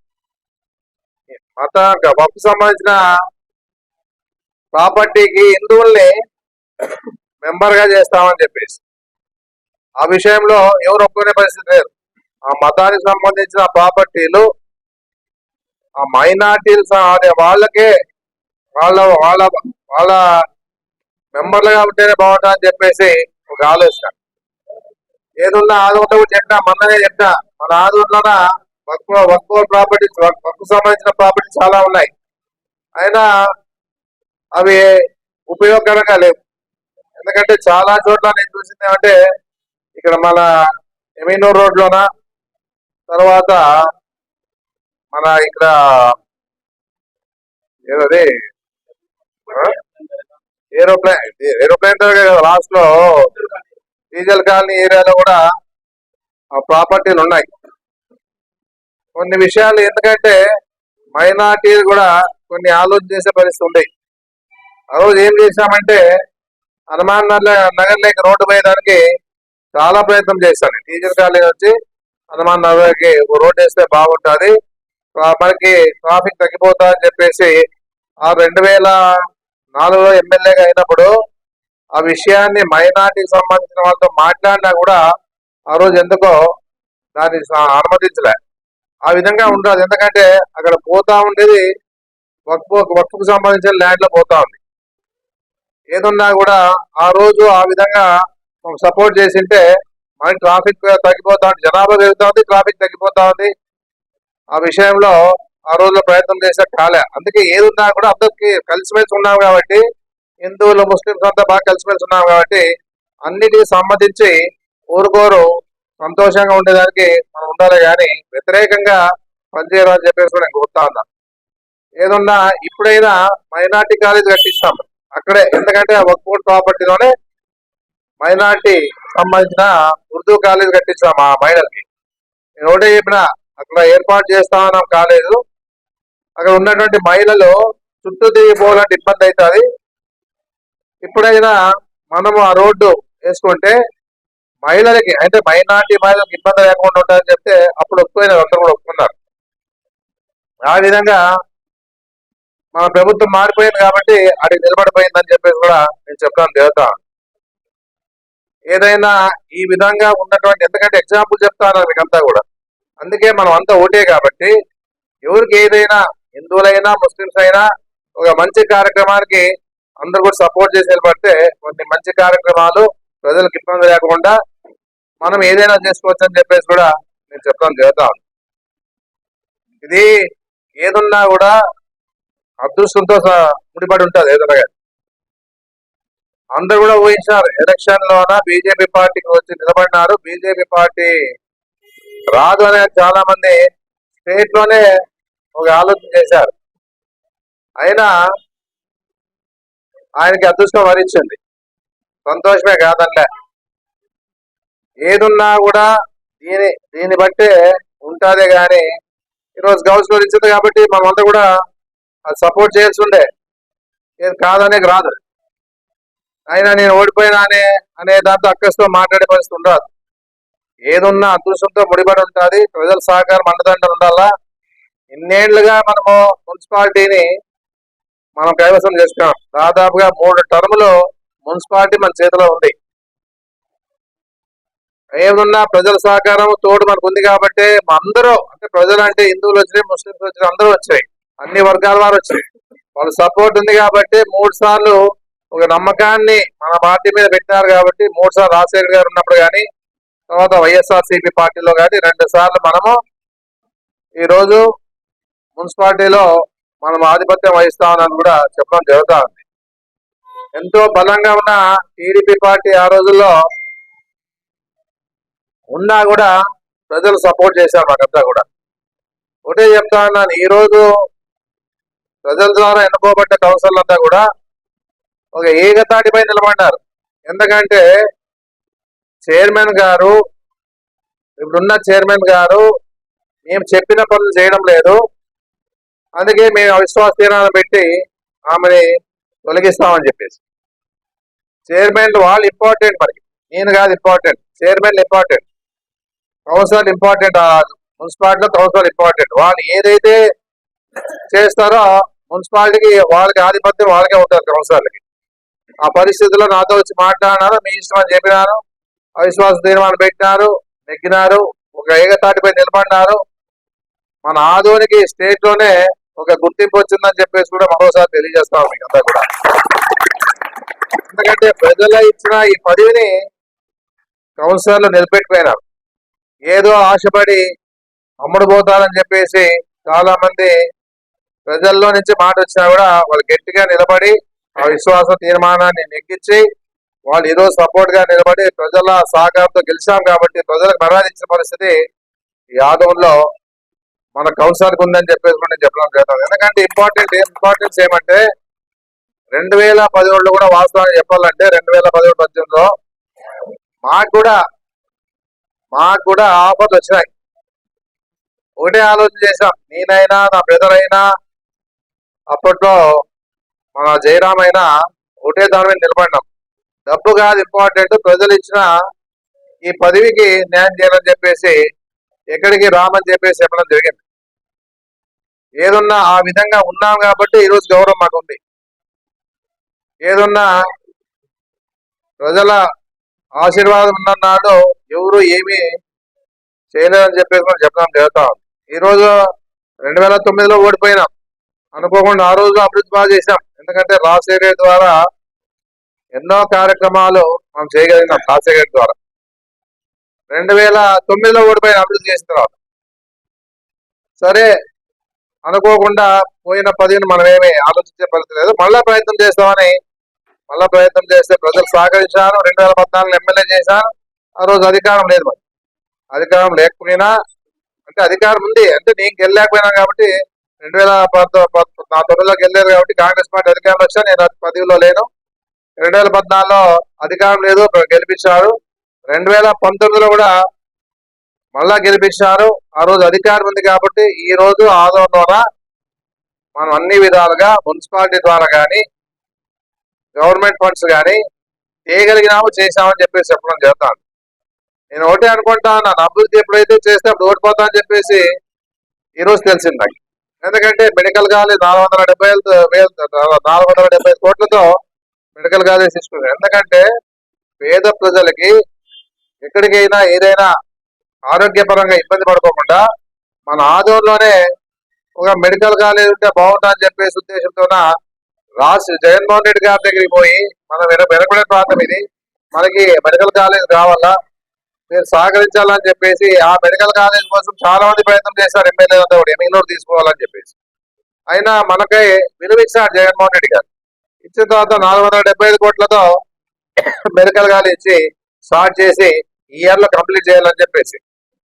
వక్ఫ్ సంబంధించిన ప్రాపర్టీకి హిందువుల్ని మెంబర్ గా చేస్తామని చెప్పేసి ఆ విషయంలో ఎవరు ఒప్పుకునే పరిస్థితి లేదు. ఆ మతానికి సంబంధించిన ప్రాపర్టీలు ఆ మైనార్టీలు అదే వాళ్ళకే వాళ్ళ వాళ్ళ వాళ్ళ మెంబర్లుగా ఉంటేనే బాగుంటుంది అని చెప్పేసి ఒక ఆలోచన. ఏదున్నా ఆదూరులో కూడా చెప్పినా, మొన్ననే చెప్పినా, మన ఆదూరులోన వక్ఫ్ ప్రాపర్టీస్ వక్ఫ్ సంబంధించిన ప్రాపర్టీ చాలా ఉన్నాయి. అయినా అవి ఉపయోగకరంగా లేవు. ఎందుకంటే చాలా చోట్ల నేను చూసింది ఏమంటే ఇక్కడ మన ఎమీనూర్ రోడ్లోన, తర్వాత మన ఇక్కడ ఏదది ఏరోప్లేన్ లాస్ట్ లో డీజల్ కాలనీ ఏరియాలో కూడా ప్రాపర్టీలు ఉన్నాయి. కొన్ని విషయాలు ఎందుకంటే మైనార్టీలు కూడా కొన్ని ఆలోచన చేసే పరిస్థితి ఉంది. ఆ రోజు ఏం చేశామంటే హనుమాన్ నగర్ లేక రోడ్డు పోయేదానికి చాలా ప్రయత్నం చేశాను. డీజల్ కాలనీ వచ్చి హనుమాన్ నగర్కి రోడ్డు వేస్తే బాగుంటుంది, మనకి ట్రాఫిక్ తగ్గిపోతా అని చెప్పేసి ఆ 2004లో ఎమ్మెల్యేగా అయినప్పుడు ఆ విషయాన్ని మైనార్టీకి సంబంధించిన వాళ్ళతో మాట్లాడినా కూడా ఆ రోజు ఎందుకో దాన్ని అనుమతించలే. ఆ విధంగా ఉండదు. ఎందుకంటే అక్కడ పోతా ఉండేది వక్ఫ్కు సంబంధించిన ల్యాండ్ లో పోతా ఉంది. ఏదున్నా కూడా ఆ రోజు ఆ విధంగా సపోర్ట్ చేసింటే మనకి ట్రాఫిక్ తగ్గిపోతా ఉంది, జనాభా పెరుగుతా ఉంది, ట్రాఫిక్ తగ్గిపోతా ఉంది. ఆ విషయంలో ఆ రోజులో ప్రయత్నం చేసే కాలే. అందుకే ఏదున్నా కూడా అందరికి కలిసిమెలిసి ఉన్నాం కాబట్టి, హిందువులు ముస్లింస్ అంతా బాగా కలిసిమెలిసి ఉన్నాం కాబట్టి అన్నిటికీ సమ్మతించి ఊరుకోరు సంతోషంగా ఉండేదానికి మనం ఉండాలి. కానీ వ్యతిరేకంగా పనిచేయాలని చెప్పేసి కూడా నేను కోరుతా ఉన్నా. ఏదున్నా ఇప్పుడైనా మైనార్టీ కాలేజ్ కట్టిస్తాం అక్కడే. ఎందుకంటే ఆ వక్ఫ్ బోర్డ్ ప్రాపర్టీలోనే మైనార్టీ సంబంధించిన ఉర్దూ కాలేజ్ కట్టించాం ఆ మహిళలకి. నేను ఒకటే చెప్పిన, అక్కడ ఏర్పాటు చేస్తా ఉన్నాం కాలేజు. అక్కడ ఉన్నటువంటి మహిళలు చుట్టూ తిరిగిపోవాలంటే ఇబ్బంది అవుతుంది. ఇప్పుడైనా మనము ఆ రోడ్డు వేసుకుంటే మహిళలకి అంటే మైనార్టీ మహిళలకు ఇబ్బంది లేకుండా ఉంటుందని చెప్తే అప్పుడు ఒప్పుకున్నారు, అందరూ కూడా ఒప్పుకున్నారు. ఆ విధంగా మన ప్రభుత్వం మారిపోయింది కాబట్టి అది నిలబడిపోయిందని చెప్పేసి కూడా నేను చెప్తాను దేవత. ఏదైనా ఈ విధంగా ఉన్నటువంటి, ఎందుకంటే ఎగ్జాంపుల్ చెప్తాను మీకంతా కూడా, అందుకే మనం అంతా ఓటే కాబట్టి ఎవరికి ఏదైనా హిందువులైనా ముస్లింస్ అయినా ఒక మంచి కార్యక్రమానికి అందరూ కూడా సపోర్ట్ చేసి నిలబడితే కొన్ని మంచి కార్యక్రమాలు ప్రజలకు ఇబ్బంది లేకుండా మనం ఏదైనా చేసుకోవచ్చు అని చెప్పేసి కూడా నేను చెప్తాను చేద్దాం. ఇది ఏదున్నా కూడా అదృష్టంతో ముడిపడి ఉంటుంది. ఏదైనా అందరూ కూడా ఊహించారు, ఎలక్షన్ లోన బీజేపీ పార్టీకి వచ్చి నిలబడినారు, బీజేపీ పార్టీ రాదు అనే చాలా మంది స్టేట్ లోనే ఒక ఆలోచన చేశారు. అయినా ఆయనకి అదృష్టం వరించింది, సంతోషమే కాదనిలే. ఏదున్నా కూడా దీన్ని బట్టే ఉంటుందే కానీ ఈరోజు గౌస్ వరించింది కాబట్టి మనమంతా కూడా అది సపోర్ట్ చేయాల్సి ఉండే, ఏది కాదనే రాదు. అయినా నేను ఓడిపోయినా అనే దాంతో అక్కస్తో మాట్లాడే పరిస్థితి ఉండదు. ఏదున్నా అదృష్టంతో ముడిపడి ఉంటుంది. ప్రజల సహకారం అండదండ ఉండాలా. ఇన్నేళ్లుగా మనము మున్సిపాలిటీని మనం కైవసం చేసుకున్నాం. దాదాపుగా 3 టర్ములు మున్సిపాలిటీ మన చేతిలో ఉంది. ఏమున్నా ప్రజల సహకారం తోడు మనకు ఉంది కాబట్టి అందరూ, అంటే ప్రజలు అంటే హిందువులు వచ్చినాయి, ముస్లింస్ వచ్చినాయి, అందరూ వచ్చాయి, అన్ని వర్గాల వారు వచ్చాయి. వాళ్ళ సపోర్ట్ ఉంది కాబట్టి 3 సార్లు ఒక నమ్మకాన్ని మన పార్టీ మీద పెట్టారు కాబట్టి 3 సార్లు రాజశేఖర్ గారు ఉన్నప్పుడు కానీ, తర్వాత వైఎస్ఆర్సీపీ పార్టీలో కానీ 2 సార్లు మనము ఈరోజు మున్సిపాలిటీలో మనం ఆధిపత్యం వహిస్తామని కూడా చెప్పడం జరుగుతా ఉంది. ఎంతో బలంగా ఉన్న టీడీపీ పార్టీ ఆ రోజుల్లో ఉన్నా కూడా ప్రజలు సపోర్ట్ చేశారు మాకంతా కూడా. ఒకటే చెప్తా ఉన్నాను, ఈ రోజు ప్రజల ద్వారా ఎన్నుకోబడ్డ కౌన్సిలర్లంతా కూడా ఒక ఏకతాటిపై నిలబడ్డారు. ఎందుకంటే చైర్మన్ గారు, ఇప్పుడున్న చైర్మన్ గారు మేము చెప్పిన పనులు చేయడం లేదు, అందుకే మేము అవిశ్వాస తీర్మానం పెట్టి ఆమెని తొలగిస్తామని చెప్పేసి. చైర్మన్ వాళ్ళు ఇంపార్టెంట్, మనకి నేను కాదు important, chairman important, councillor important, మున్సిపాలిటీలో కౌన్సిలర్ ఇంపార్టెంట్. వాళ్ళు ఏదైతే చేస్తారో మున్సిపాలిటీకి వాళ్ళకి ఆధిపత్యం వాళ్ళకే ఉంటారు కౌన్సిలర్లకి. ఆ పరిస్థితుల్లో నాతో వచ్చి మాట్లాడినారు, మీ ఇష్టం అని చెప్పినారు, అవిశ్వాస తీర్మానం పెట్టినారు, నెగ్గినారు, ఒక ఏకతాటిపై నిలబడినారు. మన ఆదోనికి స్టేట్ లోనే ఒక గుర్తింపు వచ్చిందని చెప్పేసి కూడా మరోసారి తెలియజేస్తాం మీకు అంతా కూడా. ఎందుకంటే ప్రజల ఇచ్చిన ఈ పదవిని కౌన్సిలర్లు నిలబెట్టిపోయినారు. ఏదో ఆశపడి అమ్ముడు పోతారని చెప్పేసి చాలా మంది ప్రజల్లో నుంచి మాట వచ్చినా కూడా వాళ్ళు గట్టిగా నిలబడి ఆ విశ్వాస తీర్మానాన్ని నెగ్గించి వాళ్ళు ఈరోజు సపోర్ట్ గా నిలబడి ప్రజల సహకారంతో గెలిచాం కాబట్టి ప్రజలకు మర్యాదించిన పరిస్థితి ఈ ఆదంలో మన కౌన్సిలర్కి ఉందని చెప్పేసి నేను చెప్పడం జరుగుతుంది. ఎందుకంటే ఇంపార్టెన్స్ ఏమంటే 2017 కూడా వాస్తవాన్ని చెప్పాలంటే 2017-18లో మాకు కూడా ఆఫర్లు వచ్చినాయి. ఒకటే ఆలోచన చేశాం, నేనైనా నా బ్రదర్ అయినా అప్పట్లో మన జయరామ్ అయినా ఒకటే దాని మీద నిలబడినాం. డబ్బు కాదు ఇంపార్టెంట్, ప్రజలు ఇచ్చిన ఈ పదవికి న్యాయం చేయాలని చెప్పేసి ఎక్కడికి రామని చెప్పేసి చెప్పడం జరిగింది. ఏదున్నా ఆ విధంగా ఉన్నాం కాబట్టి ఈరోజు గౌరవం మాకుంది. ఏదున్నా ప్రజల ఆశీర్వాదం ఉన్ననాడు ఎవరు ఏమీ చేయలేదని చెప్పేసి మనం చెప్పడం జరుగుతాం. ఈరోజు 2009లో ఓడిపోయినాం, అనుకోకుండా ఆ రోజు అభివృద్ధి బాగా చేశాం. ఎందుకంటే రాజశేఖర్ ద్వారా ఎన్నో కార్యక్రమాలు మనం చేయగలిగినాం. రాజశేఖర్ ద్వారా 2009లో ఓడిపోయిన అభివృద్ధి చేసిన తర్వాత సరే అనుకోకుండా పోయిన 10ని మనం ఏమీ ఆలోచించే పరిస్థితి లేదు. మళ్ళా ప్రయత్నం చేస్తే ప్రజలు సహకరించాను. 2014 ఎమ్మెల్యే చేశాను. ఆ రోజు అధికారం లేదు, మరి అధికారం లేకపోయినా అంటే అధికారం ఉంది, అంటే నేను గెలలేకపోయినా కాబట్టి 2019లో గెలిలేదు కాబట్టి కాంగ్రెస్ పార్టీ అధికారం వచ్చా, నేను పదవిలో లేను. 2014లో అధికారం లేదు, గెలిపించారు. 2019లో కూడా మళ్ళా గెలిపించారు. ఆ రోజు అధికారం ఉంది కాబట్టి ఈ రోజు ఆదరణ ద్వారా మనం అన్ని విధాలుగా మున్సిపాలిటీ ద్వారా కానీ గవర్నమెంట్ ఫండ్స్ కానీ చేయగలిగినాము, చేశామని చెప్పేసి చెప్పడం జరుగుతాను. నేను ఒకటే అనుకుంటా, నన్ను అభివృద్ధి ఎప్పుడైతే చేస్తే అప్పుడు ఓడిపోతా అని చెప్పేసి ఈరోజు తెలిసింది నాకు. ఎందుకంటే మెడికల్ కాలేజ్ 475 కోట్లతో మెడికల్ కాలేజ్ తీసుకున్నారు. ఎందుకంటే పేద ప్రజలకి ఎక్కడికైనా ఏదైనా ఆరోగ్యపరంగా ఇబ్బంది పడుకోకుండా మన ఆదోళనలోనే ఒక మెడికల్ కాలేజ్ ఉంటే బాగుంటుందని అని చెప్పేసి ఉద్దేశంతోన జగన్మోహన్ రెడ్డి గారి దగ్గరికి పోయి, మన వెనకబడిన ప్రాంతం ఇది, మనకి మెడికల్ కాలేజ్ కావాలా, మీరు సహకరించాలని చెప్పేసి ఆ మెడికల్ కాలేజ్ కోసం చాలా మంది ప్రయత్నం చేశారు. ఎమ్మెల్యే అంతా కూడా ఎమ్మెల్యేలు తీసుకోవాలని చెప్పేసి అయినా మనకై విలువిచ్చారు జగన్మోహన్ రెడ్డి గారు. ఇచ్చిన తర్వాత 475 కోట్లతో మెడికల్ కాలేజ్ ఇచ్చి స్టార్ట్ చేసి ఈ ఇయర్ లో కంప్లీట్ చేయాలని చెప్పేసి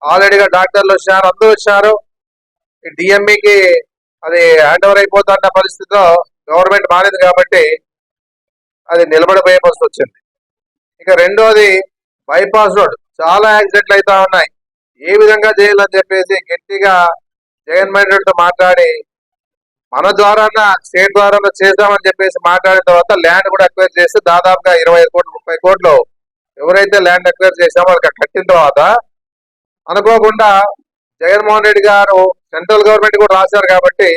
ఆల్రెడీగా డాక్టర్లు వచ్చారు, అందరూ వచ్చారు. డిఎంఈకి అది హ్యాండ్ ఓవర్ అయిపోతున్న పరిస్థితిలో గవర్నమెంట్ మారింది కాబట్టి అది నిలబడిపోయే పరిస్థితి వచ్చింది. ఇక రెండోది బైపాస్ రోడ్, చాలా యాక్సిడెంట్లు అవుతా ఉన్నాయి. ఏ విధంగా చేయాలని చెప్పేసి గట్టిగా జగన్మోహన్ రెడ్డితో మాట్లాడి మన ద్వారా స్టేట్ ద్వారా చేద్దామని చెప్పేసి మాట్లాడిన తర్వాత ల్యాండ్ కూడా అక్వైర్ చేసి దాదాపుగా 25 కోట్లు 30 కోట్లు ఎవరైతే ల్యాండ్ అక్వైర్ చేసామో వాళ్ళకి కట్టిన తర్వాత అనుకోకుండా జగన్మోహన్ రెడ్డి గారు సెంట్రల్ గవర్నమెంట్ కూడా రాశారు కాబట్టి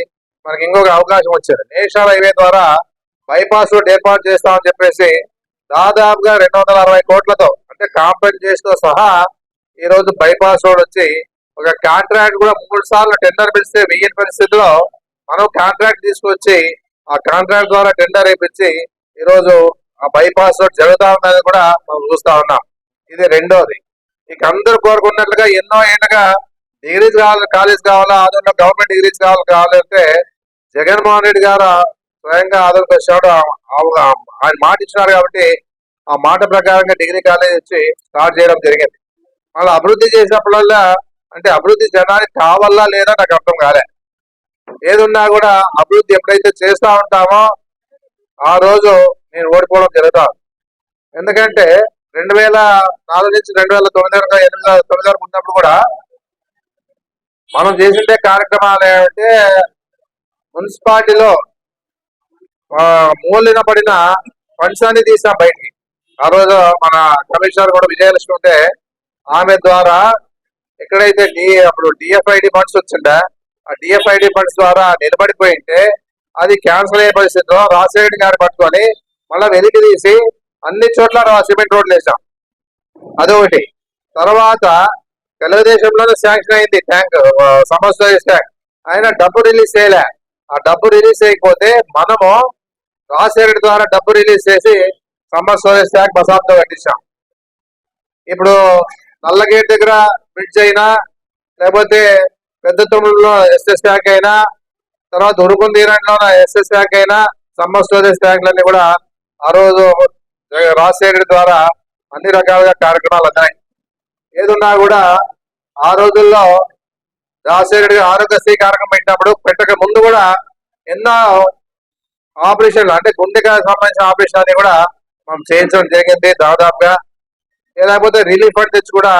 మనకి ఇంకొక అవకాశం వచ్చింది. నేషనల్ హైవే ద్వారా బైపాస్ రోడ్ ఏర్పాటు చేస్తామని చెప్పేసి దాదాపుగా 260 కోట్లతో అంటే కాంపెన్సేషన్ తో సహా ఈ రోజు బైపాస్ రోడ్ వచ్చి ఒక కాంట్రాక్ట్ కూడా 3 సార్లు టెండర్ పిలిస్తే వెయ్యని పరిస్థితిలో మనం కాంట్రాక్ట్ తీసుకొచ్చి ఆ కాంట్రాక్ట్ ద్వారా టెండర్ వేయించి ఈ రోజు ఆ బైపాస్ రోడ్ జరుగుతా ఉన్నది కూడా మనం చూస్తా ఉన్నాం. ఇది రెండోది. ఇక అందరూ కోరుకున్నట్లుగా ఎన్నో ఏళ్ళగా డిగ్రీస్ కాలేజ్ కావాలా, ఆదరణలో గవర్నమెంట్ డిగ్రీస్ కావాలంటే జగన్మోహన్ రెడ్డి గారు స్వయంగా ఆదరణకు వచ్చాడు. ఆయన మాట ఇచ్చినారు కాబట్టి ఆ మాట ప్రకారంగా డిగ్రీ కాలేజ్ వచ్చి స్టార్ట్ చేయడం జరిగింది. మళ్ళీ అభివృద్ధి చేసినప్పుడల్లా అంటే అభివృద్ధి జనానికి కావాలా లేదా నాకు అర్థం కాలే. ఏదున్నా కూడా అభివృద్ధి ఎప్పుడైతే చేస్తా ఉంటామో ఆ రోజు నేను ఓడిపోవడం జరుగుతాను. ఎందుకంటే 2004 నుంచి 2009 వరకు ఉన్నప్పుడు కూడా మనం చేసిండే కార్యక్రమాలు ఏమంటే మున్సిపాలిటీలో మూలన పడిన ఫండ్స్ అన్ని తీసాం బయటికి. ఆ రోజు మన కమిషనర్ కూడా విజయలక్ష్మి ఉంటే ఆమె ద్వారా ఎక్కడైతే అప్పుడు డిఎఫ్ఐడి ఫండ్స్ వచ్చిందా ఆ డిఎఫ్ఐడి ఫండ్స్ ద్వారా నిలబడిపోయింటే అది క్యాన్సిల్ అయ్యే పరిస్థితిలో రాజశేఖర్ గారు పట్టుకొని మళ్ళీ వెలికి తీసి అన్ని చోట్ల సిమెంట్ రోడ్లు వేసాం. అదొకటి. తర్వాత తెలుగుదేశంలోనే శాంక్షన్ అయింది ట్యాంక్, సమ్మర్ స్టోరేజ్ ట్యాంక్. ఆయన డబ్బు రిలీజ్ చేయలే. ఆ డబ్బు రిలీజ్ చేయకపోతే మనము రాజశేఖర్ ద్వారా డబ్బు రిలీజ్ చేసి సమ్మర్ స్టోరేజ్ ట్యాంక్ బసాబ్తో కట్టించాం. ఇప్పుడు నల్లగేట్ దగ్గర బ్రిడ్జ్ అయినా లేకపోతే పెద్ద తొమ్మిదిలో ఎస్ఎస్ ట్యాంక్ అయినా తర్వాత ఉరుకుందీరంలో ఎస్ఎస్ ట్యాంక్ అయినా సమ్మర్ స్టోరేజ్ ట్యాంకులన్నీ కూడా ఆ రోజు రాజశేఖర్ ద్వారా అన్ని రకాలుగా కార్యక్రమాలు అందాయి. ఏదున్నా కూడా ఆ రోజుల్లో రాజశేఖర్ ఆరోగ్యశ్రీ కార్యక్రమం పెట్టక ముందు కూడా ఎన్నో ఆపరేషన్లు అంటే గుండెకి సంబంధించిన ఆపరేషన్ అని కూడా మనం చేయించడం జరిగింది దాదాపుగా. లేకపోతే రిలీఫ్ ఫండ్ తెచ్చి కూడా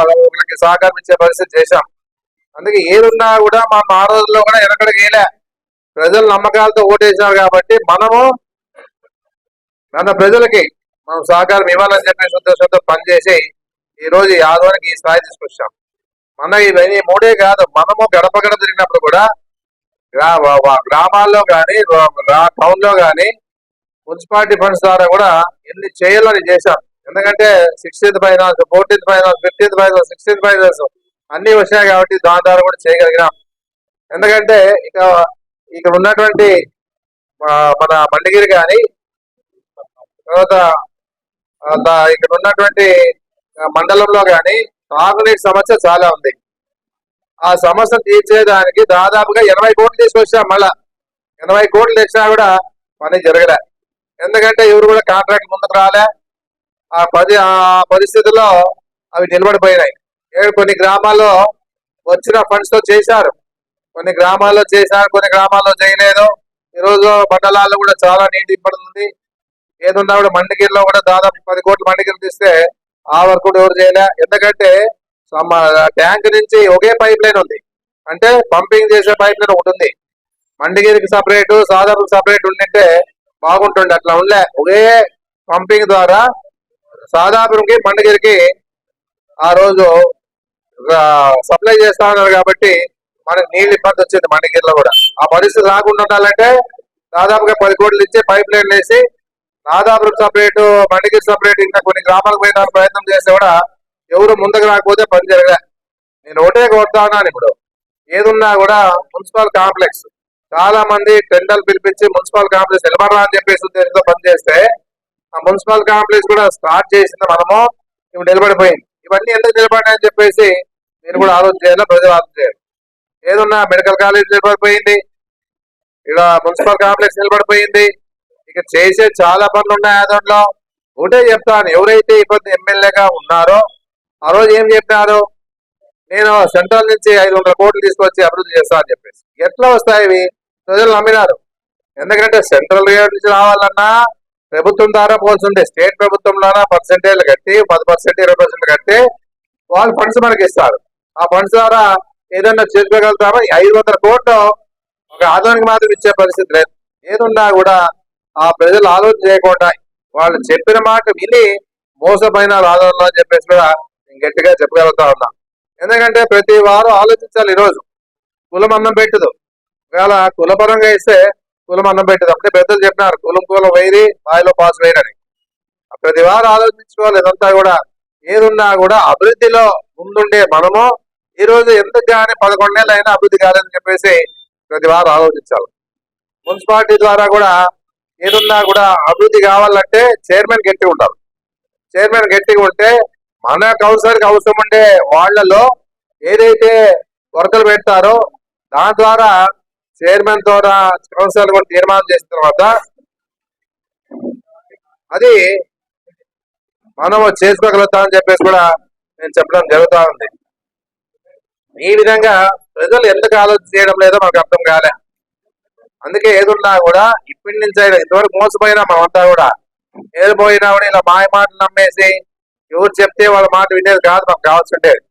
వాళ్ళకి సహకరించే పరిస్థితి చేశాం. అందుకే ఏదున్నా కూడా మనం ఆ రోజుల్లో కూడా ఎక్కడికి వేయలే. ప్రజల నమ్మకాలతో ఓటేసినారు కాబట్టి మనము మన ప్రజలకి మనం సహకారం ఇవ్వాలని చెప్పేసి ఉద్దేశంతో పనిచేసి ఈ రోజు ఈ ఆధ్వర్యానికి ఈ స్థాయి తీసుకొచ్చాం. మన ఇవన్నీ మూడే కాదు, మనము గడప గడప తిరిగినప్పుడు కూడా గ్రామాల్లో కానీ టౌన్ లో కానీ మున్సిపాలిటీ ఫండ్స్ ద్వారా కూడా ఎన్ని చేయాలని చేశాం. ఎందుకంటే 16th finance, 14th finance, 15th finance, 16th finance అన్ని వచ్చాయి కాబట్టి దాని ద్వారా కూడా చేయగలిగినాం. ఎందుకంటే ఇక్కడ ఉన్నటువంటి మన మండగిరి కానీ తర్వాత ఇక్కడ ఉన్నటువంటి మండలంలో కానీ తాగునీటి సమస్య చాలా ఉంది. ఆ సమస్య తీర్చేదానికి దాదాపుగా 80 కోట్లు తీసుకొచ్చాం. మళ్ళా 80 కోట్లు తెచ్చినా కూడా పని జరగలే. ఎందుకంటే ఎవరు కూడా కాంట్రాక్ట్ ముందుకు రాలే. ఆ పరిస్థితుల్లో అవి నిలబడిపోయినాయి. కొన్ని గ్రామాల్లో వచ్చిన ఫండ్స్ తో చేశారు, కొన్ని గ్రామాల్లో చేశారు, కొన్ని గ్రామాల్లో చేయలేదు. ఈరోజు మండలాల్లో కూడా చాలా నీటి ఇబ్బంది. ఏదున్నా కూడా మండగిరిలో కూడా దాదాపు 10 కోట్లు మండగిరి తీస్తే ఆ వరకు కూడా ఎవరు చేయలే. ఎందుకంటే ట్యాంక్ నుంచి ఒకే పైప్ లైన్ ఉంది, అంటే పంపింగ్ చేసే పైప్ లైన్ ఒకటి ఉంది. మండగిరికి సపరేట్, సాధారణ సపరేట్ ఉండింటే బాగుంటుండే. అట్లా ఉండలే. ఒకే పంపింగ్ ద్వారా సాధాపురంకి మండగిరికి ఆ రోజు సప్లై చేస్తా ఉన్నారు కాబట్టి మనకి నీళ్ళు ఇబ్బంది వచ్చింది మండగిరిలో కూడా. ఆ పరిస్థితి రాకుండా ఉండాలంటే దాదాపుగా 10 కోట్లు ఇచ్చి పైప్ లైన్ వేసి నాదాపురం సపరేట్, మండగిరి సపరేట్ ఇంకా కొన్ని గ్రామాలకు పోయిన ప్రయత్నం చేస్తే కూడా ఎవరు ముందుకు రాకపోతే పని జరగలే. నేను ఒకటే కోరుతా ఉన్నాను, ఇప్పుడు ఏదున్నా కూడా మున్సిపల్ కాంప్లెక్స్ చాలా మంది టెండర్లు పిలిపించి మున్సిపల్ కాంప్లెక్స్ నిలబడరా అని చెప్పేసి ఉద్దేశంతో పనిచేస్తే ఆ మున్సిపల్ కాంప్లెక్స్ కూడా స్టార్ట్ చేసింది మనము, ఇప్పుడు నిలబడిపోయింది. ఇవన్నీ ఎందుకు నిలబడినాయని చెప్పేసి మీరు కూడా ఆలోచన చేయాలి, ప్రజలు ఆలోచన చేయాలి. ఏదున్నా మెడికల్ కాలేజ్ నిలబడిపోయింది, ఇక్కడ మున్సిపల్ కాంప్లెక్స్ నిలబడిపోయింది. ఇక చేసే చాలా పనులు ఉన్నాయి. దాంట్లో ఒకటే చెప్తాను, ఎవరైతే ఇబ్బంది ఎమ్మెల్యేగా ఉన్నారో ఆ రోజు ఏం చెప్పినారు, నేను సెంట్రల్ నుంచి 500 కోట్లు తీసుకొచ్చి అభివృద్ధి చేస్తా అని చెప్పేసి. ఎట్లా వస్తాయి ఇవి? ప్రజలు నమ్మినారు. ఎందుకంటే సెంట్రల్ నుంచి రావాలన్నా ప్రభుత్వం ద్వారా పోల్చుండే, స్టేట్ ప్రభుత్వంలోనా పర్సెంటేజ్లు కట్టి 10%, 20% కట్టి వాళ్ళు ఫండ్స్ మనకి ఇస్తారు. ఆ ఫండ్స్ ద్వారా ఏదన్నా చేసుకోగలుగుతామో 500 కోట్లు ఒక ఆదాయానికి మాత్రం ఇచ్చే పరిస్థితి లేదు. ఏదున్నా కూడా ఆ ప్రజలు ఆలోచన చేయకుండా వాళ్ళు చెప్పిన మాట విని మోసపోయిన ఆదోళన అని చెప్పేసి కూడా నేను గట్టిగా చెప్పగలుగుతా ఉన్నా. ఎందుకంటే ప్రతి వారం ఆలోచించాలి. ఈరోజు కులం అన్నం పెట్టదు, ఒకవేళ కులపరంగా ఇస్తే కులం అన్నం పెట్టదు. అంటే పెద్దలు చెప్పినారు కులం వైరి బాయిలో పాస్ వేయరని. ప్రతి వారం ఆలోచించుకోవాలి. ఇదంతా కూడా ఏదున్నా కూడా అభివృద్ధిలో ముందుండే మనము ఈ రోజు ఎందుకు కానీ 11 నెలలు అయినా అభివృద్ధి కాలేదని చెప్పేసి ప్రతి వారం ఆలోచించాలి. మున్సిపాలిటీ ద్వారా కూడా ఏదున్నా కూడా అభివృద్ధి కావాలంటే చైర్మన్ గట్టిగా ఉండాలి. చైర్మన్ గట్టిగా ఉంటే మన కౌన్సిలర్కి అవసరం ఉండే వాళ్లలో ఏదైతే వర్కులు పెడతారో దాని ద్వారా చైర్మన్ ద్వారా కౌన్సిలర్ కూడా తీర్మానం చేసిన తర్వాత అది మనము చేసుకోగలుగుతామని చెప్పేసి కూడా నేను చెప్పడం జరుగుతూ ఉంది. ఈ విధంగా ప్రజలు ఎందుకు ఆలోచన చేయడం లేదో మనకు అర్థం కాలే. అందుకే ఏదున్నా కూడా ఇప్పటి నుంచి అయినా ఇంతవరకు మోసపోయినా మనమంతా కూడా ఏది పోయినా కూడా ఇలా మాయ మాటలు నమ్మేసి ఎవరు చెప్తే వాళ్ళ మాట వినేది కాదు. మనకు కావాల్సి ఉండేది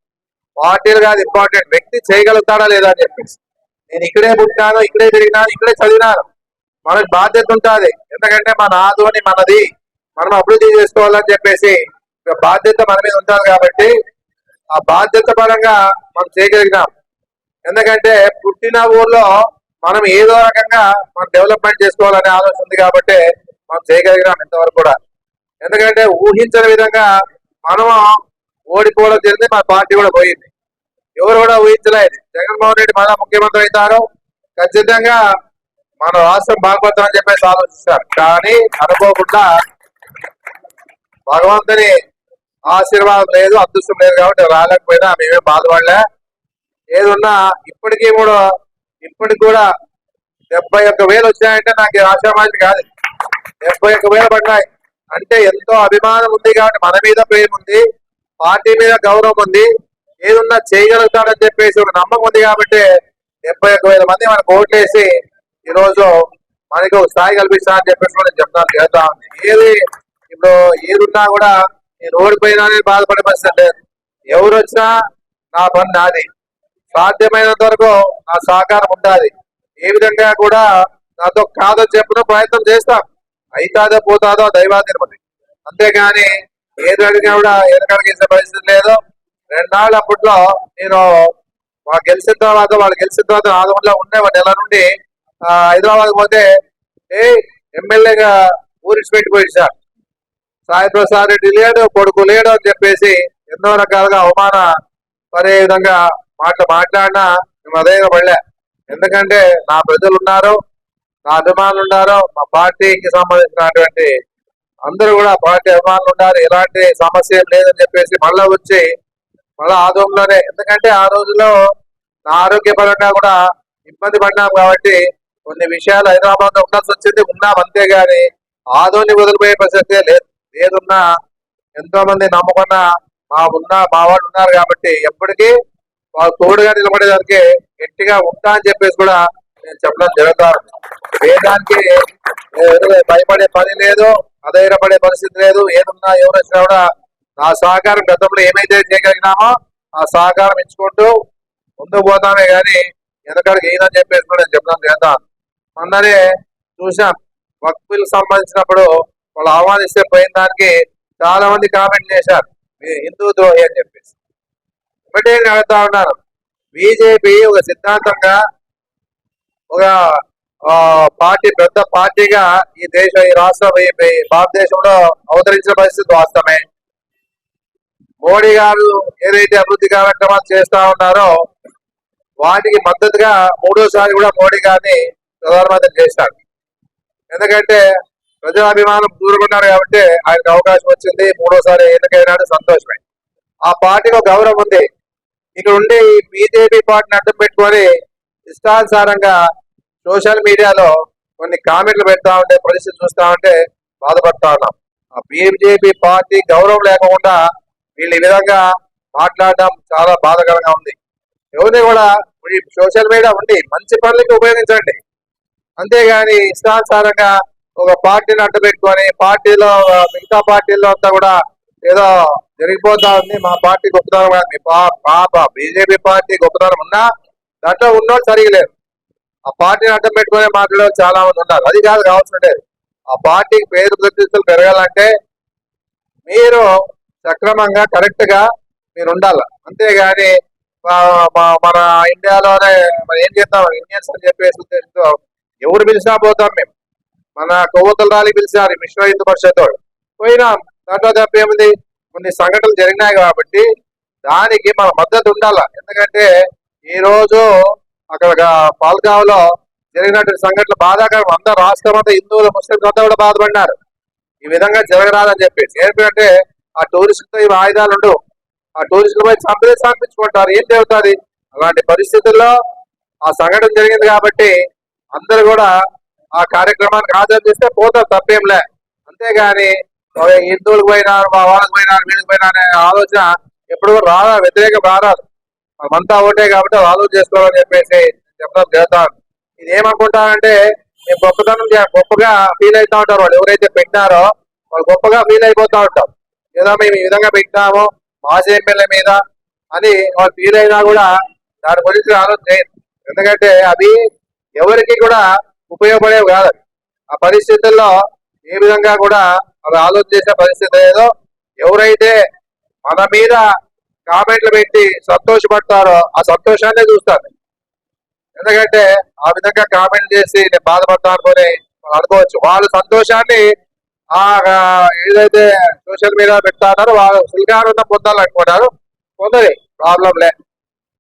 పార్టీలు కాదు, ఇంపార్టెంట్ వ్యక్తి చేయగలుగుతాడా లేదా అని చెప్పేసి. నేను ఇక్కడే పుట్టినాను, ఇక్కడే పెరిగినాను, ఇక్కడే చదివినాను, మనకు బాధ్యత ఉంటుంది. ఎందుకంటే మన ఆదోని మనది, మనం అభివృద్ధి చేసుకోవాలని చెప్పేసి బాధ్యత మన మీద ఉంటుంది. కాబట్టి ఆ బాధ్యత పరంగా మనం చేయగలిగినాం. ఎందుకంటే పుట్టిన ఊర్లో మనం ఏదో రకంగా మనం డెవలప్మెంట్ చేసుకోవాలనే ఆలోచన ఉంది కాబట్టి మనం చేయగలిగినాం ఇంతవరకు కూడా. ఎందుకంటే ఊహించని విధంగా మనం ఓడిపోవడం జరిగింది, మన పార్టీ కూడా పోయింది. ఎవరు కూడా ఊహించలేదు జగన్మోహన్ రెడ్డి మళ్ళా ముఖ్యమంత్రి అవుతారు, ఖచ్చితంగా మన రాష్ట్రం బాగుపడతామని చెప్పేసి ఆలోచిస్తారు. కానీ అనుకోకుండా భగవంతుని ఆశీర్వాదం లేదు, అదృష్టం లేదు కాబట్టి రాలేకపోయినా మేమేం బాధపడలే. ఏదున్నా ఇప్పటికీ కూడా 71,000 వచ్చాయంటే నాకు ఆశామాషి కాదు. 71,000 పడ్డాయి అంటే ఎంతో అభిమానం ఉంది కాబట్టి మన మీద ప్రేమ ఉంది, పార్టీ మీద గౌరవం ఉంది, ఏదున్నా చేయగలుగుతాడని చెప్పేసి ఒక నమ్మకం ఉంది. కాబట్టి 71,000 మంది మనకు ఓట్లేసి ఈరోజు మనకు ఒక స్థాయి కల్పిస్తానని చెప్పేసి కూడా నేను చెప్తాను చేస్తా ఉంది. ఇప్పుడు ఏదున్నా కూడా నేను ఓడిపోయినానే బాధపడే పరిస్థితి లేదు. ఎవరు వచ్చినా నా పని నాది, సాధ్యమైనంత వరకు నా సహకారం ఉండాలి. ఏ విధంగా కూడా నాతో కాదని చెప్పడం ప్రయత్నం చేస్తాం. అయితాదో పోతాదో దైవాధీనమని, అంతేగాని ఏది అడిగినా కూడా వెనకడిగేసే పరిస్థితి లేదు. 2 నాళ్ళు అప్పట్లో నేను వాళ్ళు గెలిచిన తర్వాత ఆదంలో ఉండే 1 నెల నుండి హైదరాబాద్ పోతే ఎమ్మెల్యేగా ఊరికి పెట్టిపోయింది సార్. సాయి ప్రసాద్ రెడ్డి లేడు, కొడుకు లేడు అని చెప్పేసి ఎన్నో రకాలుగా అవమాన పడే విధంగా మాట్లాడినా మేము అదేగా పడలే. ఎందుకంటే నా ప్రజలు ఉన్నారు, నా అభిమానులు ఉన్నారు, మా పార్టీకి సంబంధించినటువంటి అందరూ కూడా పార్టీ అభిమానులు ఉన్నారు, ఎలాంటి సమస్య లేదని చెప్పేసి మళ్ళా వచ్చి మళ్ళా ఆదోంలోనే. ఎందుకంటే ఆ రోజుల్లో నా ఆరోగ్యపరంగా కూడా ఇబ్బంది పడినాం కాబట్టి కొన్ని విషయాలు హైదరాబాద్ లో ఉండాల్సి వచ్చింది, ఉన్నాం. అంతేగాని ఆదోని వదిలిపోయే పరిస్థితి లేదు. ఏదున్నా ఎంతో మంది నమ్మకున్న మా వాళ్ళు ఉన్నారు కాబట్టి ఎప్పటికీ వాళ్ళు తోడుగా నిలబడేదానికి గట్టిగా ఉంటా అని చెప్పేసి కూడా నేను చెప్పడం జరుగుతాను. వేదానికి భయపడే పని లేదు, అధైర్యపడే పరిస్థితి లేదు. ఏదున్నా ఎవరు వచ్చినా కూడా నా సహకారం గతంలో ఏమైతే చేయగలిగినామో ఆ సహకారం ఇచ్చుకుంటూ ముందుకు పోతామే కానీ వెనకాడికి ఏదని చెప్పేసి కూడా నేను చెప్పడం చేద్దాం. మొన్ననే చూసాం వక్ఫ్ బిల్ సంబంధించినప్పుడు వాళ్ళు ఆహ్వానిస్తే పోయిన దానికి చాలా మంది కామెంట్ చేశారు హిందూ ద్రోహి అని చెప్పేసి. ఒకటే అడుగుతా ఉన్నారు, బీజేపీ ఒక సిద్ధాంతంగా ఒక పార్టీ పెద్ద పార్టీగా ఈ రాష్ట్రం భారతదేశంలో అవతరించిన పరిస్థితి వాస్తవమే. మోడీ గారు ఏదైతే అభివృద్ధి కార్యక్రమాలు చేస్తా ఉన్నారో వాటికి మద్దతుగా 3వ సారి కూడా మోడీ గారిని ప్రధానమంత్రి చేశారు. ఎందుకంటే ప్రజాభిమానం దూరుకున్నారు కాబట్టి ఆయనకు అవకాశం వచ్చింది, 3వ సారి ఎన్నికైనాడు, సంతోషమే. ఆ పార్టీలో గౌరవం ఉంది. ఇక్కడ ఉండి బీజేపీ పార్టీని అడ్డం పెట్టుకొని ఇష్టానుసారంగా సోషల్ మీడియాలో కొన్ని కామెంట్లు పెడతా ఉంటే పరిస్థితి చూస్తా ఉంటే బాధపడతా ఉన్నాం. ఆ బీజేపీ పార్టీ గౌరవం లేకుండా వీళ్ళు ఈ విధంగా మాట్లాడడం చాలా బాధాకరంగా ఉంది. ఎవరిని కూడా సోషల్ మీడియా ఉండి మంచి పనులకి ఉపయోగించండి, అంతేగాని ఇష్టానుసారంగా ఒక పార్టీని అడ్డు పెట్టుకొని పార్టీలో మిగతా పార్టీల్లో అంతా కూడా ఏదో జరిగిపోతా ఉంది. మా పార్టీ గొప్పతనం కాదు, మీ బీజేపీ పార్టీ గొప్పతనం ఉన్నా దాంట్లో ఉన్నోళ్ళు సరిగా లేరు. ఆ పార్టీని అడ్డం పెట్టుకునే మాటలు చాలా మంది ఉన్నారు. అది కాదు కావాల్సి ఉండేది. ఆ పార్టీకి పేరు ప్రతిష్టలు పెరగాలంటే మీరు సక్రమంగా కరెక్ట్ గా మీరు ఉండాలి, అంతేగాని మన ఇండియాలోనే మనం ఏం చేస్తాం ఇండియన్స్ అని చెప్పేసి ఉద్దేశంతో ఎవరు పిలిచినా పోతాం మేము. మన కొవ్వొత్తుల ర్యాలీ పిలిచారు విశ్వ హిందూ పరిషత్ వాళ్ళు పోయినాం. దాంట్లో తప్పేముంది, కొన్ని సంఘటనలు జరిగినాయి కాబట్టి దానికి మన మద్దతు ఉండాల. ఎందుకంటే ఈ రోజు అక్కడ పాల్గావ్లో జరిగినటువంటి సంఘటనలు బాధాకరం. అందరూ రాష్ట్రం అంతా హిందువులు ముస్లింస్ అంతా కూడా బాధపడినారు ఈ విధంగా జరగరాదని చెప్పేసి. ఏంటంటే ఆ టూరిస్టులతో ఇవి ఆయుధాలు ఉండవు, ఆ టూరిస్టులపై సంపించుకుంటారు, ఏం చెబుతుంది. అలాంటి పరిస్థితుల్లో ఆ సంఘటన జరిగింది కాబట్టి అందరూ కూడా ఆ కార్యక్రమానికి హాజరు చేస్తే పోతారు, తప్పేంలే. అంతేగాని హిందువులకు పోయినారు, వాళ్ళకి పోయినారు, వీళ్ళకి పోయినారు అనే ఆలోచన ఎప్పుడు కూడా రాదా, వ్యతిరేకం రారాదు. మనమంతా ఒకటే కాబట్టి ఆలోచన చేసుకోవాలని చెప్పేసి చెప్పడం చేస్తాను. ఇది ఏమనుకుంటారంటే మేము గొప్పగా ఫీల్ అవుతా ఉంటారు వాళ్ళు, ఎవరైతే పెట్టినారో వాళ్ళు గొప్పగా ఫీల్ అయిపోతా ఉంటారు. ఏదో మేము ఈ విధంగా పెట్టినాము మాజీ ఎమ్మెల్యే మీద అని వాళ్ళు ఫీల్ అయినా కూడా దాని గురించి ఆలోచన చేయరు. ఎందుకంటే అవి ఎవరికి కూడా ఉపయోగపడేవి కాదు. ఆ పరిస్థితుల్లో ఏ విధంగా కూడా అవి ఆలోచన చేసే పరిస్థితి లేదో. ఎవరైతే మన మీద కామెంట్లు పెట్టి సంతోషపడతారో ఆ సంతోషాన్ని చూస్తారు. ఎందుకంటే ఆ విధంగా కామెంట్ చేసి నేను బాధపడతా అనుకుని అనుకోవచ్చు. వాళ్ళ సంతోషాన్ని ఆ ఏదైతే సోషల్ మీడియా పెడతారో వాళ్ళు సుల్గానందం పొందాలనుకుంటారు, పొందది ప్రాబ్లం లే.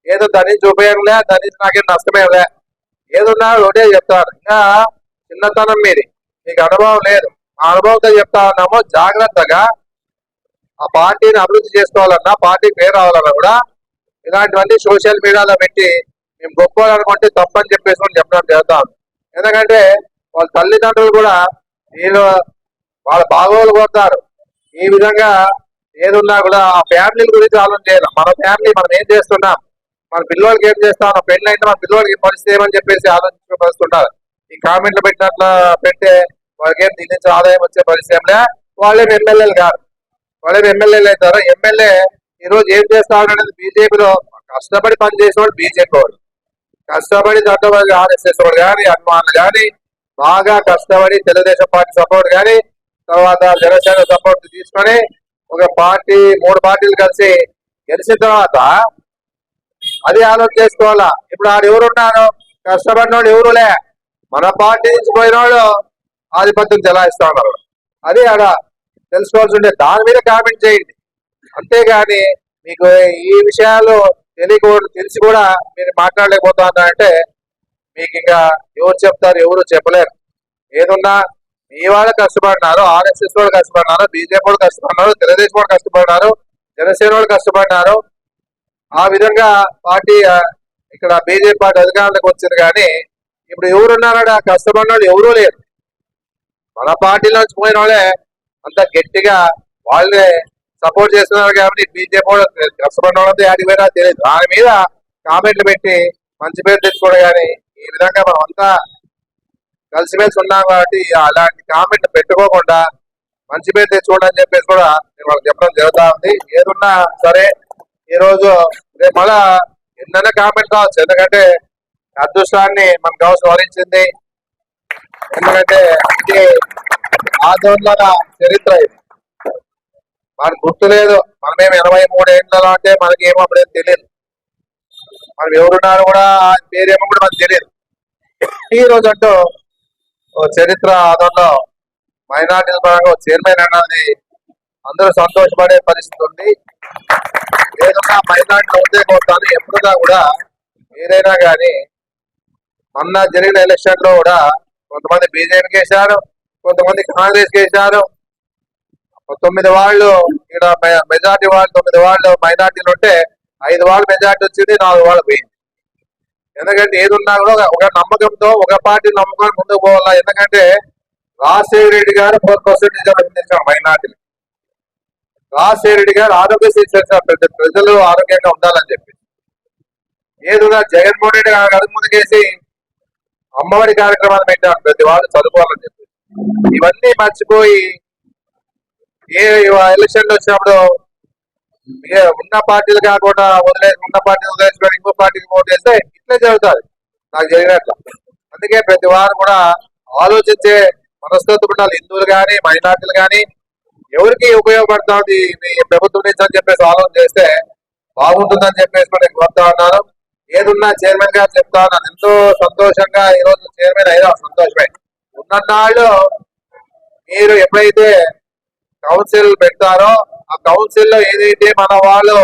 ఏదో దాని నుంచి ఉపయోగం లే, దాని నుంచి నాకేం నష్టమేం లే. ఏదున్నా ఒకటే చెప్తాను, ఇంకా చిన్నతనం మీది, మీకు అనుభవం లేదు. ఆ అనుభవంతో చెప్తా ఉన్నామో జాగ్రత్తగా ఆ పార్టీని అభివృద్ధి చేసుకోవాలన్నా, పార్టీకి పేరు రావాలన్నా కూడా ఇలాంటివన్నీ సోషల్ మీడియాలో పెట్టి మేము గొప్పవాలనుకుంటే తప్పని చెప్పేసి చెప్పడం చేద్దాం. ఎందుకంటే వాళ్ళ తల్లిదండ్రులు కూడా వీళ్ళు వాళ్ళ బాగోలు కోరుతారు. ఈ విధంగా ఏదున్నా కూడా ఆ ఫ్యామిలీల గురించి ఆలోచన చేయాలి. మన ఫ్యామిలీ మనం ఏం చేస్తున్నాం, మన పిల్లలకి ఏం చేస్తాం, పెళ్ళి అయితే మన పిల్లలకి పరిస్థితి ఏమని చెప్పేసి ఆలోచించే పరిస్థితి ఉంటారు. ఈ కామెంట్లు పెట్టినట్ల పెడితే వాళ్ళకి ఏం దీని నుంచి ఆదాయం వచ్చే పరిస్థితి ఏం లే. వాళ్ళేం ఎమ్మెల్యేలు కాదు, వాళ్ళేం ఎమ్మెల్యేలు అవుతారు. ఎమ్మెల్యే ఈ రోజు ఏం చేస్తా అనేది బీజేపీలో కష్టపడి పనిచేసేవాడు బీజేపీ వాడు, కష్టపడి దట్టవాళ్ళు ఆర్ఎస్ఎస్ వాడు కానీ హనుమాన్లు కానీ బాగా కష్టపడి తెలుగుదేశం పార్టీ సపోర్ట్ కానీ తర్వాత జనసేన సపోర్ట్ తీసుకొని ఒక పార్టీ 3 పార్టీలు కలిసి గెలిచిన తర్వాత అది ఆలోచన చేసుకోవాలా. ఇప్పుడు ఆడు ఎవరున్నారు, కష్టపడిన వాళ్ళు ఎవరులే, మన పార్టీ నుంచి పోయిన వాళ్ళు ఆధిపత్యం చెలాయిస్తా ఉన్నారు. అది ఆడ తెలుసుకోవాల్సి ఉండే, దాని మీద కామెంట్ చేయండి. అంతేగాని మీకు ఈ విషయాలు తెలిసి కూడా మీరు మాట్లాడలేకపోతున్నారంటే మీకు ఇంకా ఎవరు చెప్తారు, ఎవరు చెప్పలేరు. ఏదున్నా మీ వాళ్ళు కష్టపడినారు, ఆర్ఎస్ఎస్ వాళ్ళు కష్టపడినారు, బీజేపీ వాళ్ళు కష్టపడినారు, తెలుగుదేశం వాళ్ళు కష్టపడినారు, జనసేన వాళ్ళు కష్టపడినారు. ఆ విధంగా పార్టీ ఇక్కడ బీజేపీ పార్టీ అధికారంలోకి వచ్చింది. కానీ ఇప్పుడు ఎవరున్నారా కష్టపడిన వాళ్ళు ఎవరూ లేరు. మన పార్టీలోంచి పోయిన వాళ్ళే అంత గట్టిగా వాళ్ళే సపోర్ట్ చేస్తున్నారు. కాబట్టి బీజేపీ వాళ్ళు కష్టపడిన వాళ్ళంతా ఆడిపోయినా తెలియదు. దాని మీద కామెంట్లు పెట్టి మంచి పేరు తెచ్చుకోవడం. కానీ ఈ విధంగా మనం అంతా కలిసిమెలిసి ఉన్నాం కాబట్టి అలాంటి కామెంట్ పెట్టుకోకుండా మంచి పేరు తెచ్చుకోండి అని చెప్పేసి కూడా నేను వాళ్ళకి చెప్పడం జరుగుతా ఉంది. ఏదున్నా సరే ఈ రోజు రేపు మళ్ళా ఎన్నైనా కామెంట్ కావచ్చు. ఎందుకంటే అదృష్టాన్ని మనకు అవసరం వరించింది. ఎందుకంటే ఇది ఆందోళన చరిత్ర, ఇది మనకు గుర్తు లేదు. మనమేమి 83 ఏళ్ళలో అంటే మనకి ఏమో అప్పుడేం తెలియదు. మనం ఎవరున్నారు కూడా పేరేమో కూడా మనకు తెలియదు. ఈ రోజు అంటూ చరిత్ర ఆదంలో మైనార్టీల పరంగా చైర్మన్ అన్నది అందరూ సంతోషపడే పరిస్థితి ఉంది. ఏదన్నా మైనార్టీలు ఉందే కోరుతాను. ఎప్పుడుగా కూడా ఏదైనా కానీ మొన్న జరిగిన ఎలక్షన్ లో కూడా కొంతమంది బీజేపీకి వేశారు, కొంతమంది కాంగ్రెస్ కి వేశారు. 9 వాళ్ళు ఇక్కడ మెజార్టీ వాళ్ళు 9 వాళ్ళు మైనార్టీలు ఉంటే 5 వాళ్ళు మెజార్టీ వచ్చింది, 4 వాళ్ళు పోయింది. ఎందుకంటే ఏదున్నా కూడా ఒక నమ్మకంతో ఒక పార్టీ నమ్మకాన్ని ముందుకు పోవాలా. ఎందుకంటే రాజశేఖర రెడ్డి గారు 4% నిజాం మైనార్టీలు. రాజశేఖర రెడ్డి గారు ఆరోగ్యశ్రీ చేశారు, ప్రజలు ఆరోగ్యంగా ఉండాలని చెప్పి. ఏదున్నా జగన్మోహన్ రెడ్డి గారు అడుగు ముందుకేసి అమ్మఒడి కార్యక్రమాలు పెట్టారు, ప్రతి వాళ్ళు చదువుకోవాలని చెప్పి. ఇవన్నీ మర్చిపోయి ఏ ఎలక్షన్లు వచ్చినప్పుడు ఉన్న పార్టీలు కాకుండా ఉన్న పార్టీని వదిలేసుకొని ఇంకో పార్టీకి ఓటు వేస్తే ఇట్లే జరుగుతుంది. నాకు జరిగినట్ల. అందుకే ప్రతి వారు కూడా ఆలోచించే మనస్తత్వం ఉండాలి. హిందువులు కానీ మైనార్టీలు కానీ ఎవరికి ఉపయోగపడుతుంది ప్రభుత్వం నుంచి అని చెప్పేసి ఆలోచన చేస్తే బాగుంటుందని చెప్పేసి నేను కోరుతా ఉన్నాను. ఏదున్నా చైర్మన్ గారు చెప్తా ఉన్నాను. ఎంతో సంతోషంగా ఈ రోజు చైర్మన్ అయినా సంతోషమే. ఉన్నన్నాళ్ళు మీరు ఎప్పుడైతే కౌన్సిల్ పెడతారో ఆ కౌన్సిల్ లో ఏదైతే మన వాళ్ళలో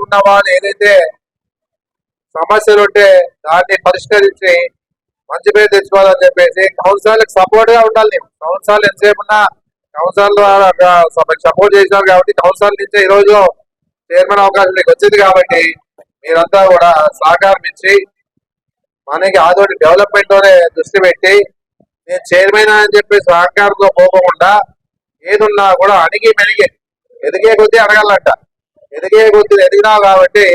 ఉన్న వాళ్ళు ఏదైతే సమస్యలు ఉంటే దాన్ని పరిష్కరించి మంచి పేరు తెచ్చుకోవాలని చెప్పేసి కౌన్సిలర్లకు సపోర్ట్ గా ఉండాలి. నేను కౌన్సిలర్ ఎంతసేపు ఉన్నా కౌన్సిలర్ ద్వారా సపోర్ట్ చేసినారు కాబట్టి కౌన్సిలర్ నుంచే ఈ రోజు చైర్మన్ అవకాశం మీకు వచ్చింది కాబట్టి మీరంతా కూడా సహకారం ఇచ్చి మనకి ఆదోటి డెవలప్మెంట్ లోనే దృష్టి పెట్టి నేను చైర్మన్ అని చెప్పి సహకారంతో పోకుండా ఏదున్నా కూడా అడిగి మెలిగి ఎదిగే కొద్దీ అడగాలంట. ఎదిగే కొద్దీ ఎదిగినావు కాబట్టి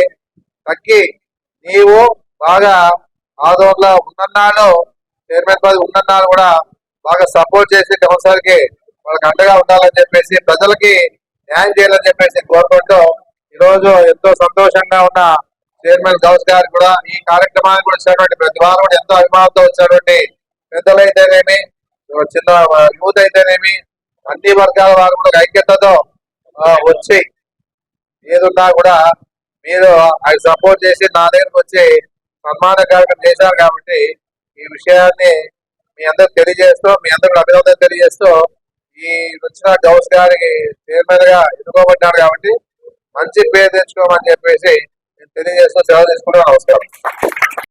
తగ్గి నీవు బాగా ఆదోళనలో ఉన్నన్నాళ్ళు చైర్మన్ పదవి ఉన్నన్నాళ్ళు కూడా బాగా సపోర్ట్ చేసి కౌన్సిలర్ కి వాళ్ళకి అండగా ఉండాలని చెప్పేసి ప్రజలకి న్యాయం చేయాలని చెప్పేసి కోరుకుంటూ ఈ రోజు ఎంతో సంతోషంగా ఉన్న చైర్మన్ గౌస్ గారు కూడా ఈ కార్యక్రమానికి కూడా వచ్చినటువంటి ప్రతి వారు కూడా ఎంతో అభిమానంతో వచ్చినటువంటి పెద్దలు అయితేనేమి చిన్న యూత్ అయితేనేమి అన్ని వర్గాల వారు కూడా ఐక్యతతో వచ్చి ఏదున్నా కూడా మీరు అది సపోర్ట్ చేసి నా దగ్గరకు వచ్చి సన్మాన కార్యక్రమం చేశారు కాబట్టి ఈ విషయాన్ని మీ అందరికి తెలియజేస్తూ మీ అందరికి అభినందన తెలియజేస్తూ ఈ వచ్చిన గౌస్ గారికి చైర్మన్ గా ఎన్నుకోబడ్డారు కాబట్టి మంచి పేరు తెచ్చుకోమని చెప్పేసి తెలియజేస్తూ సెలవు తీసుకుంటూ నమస్కారం.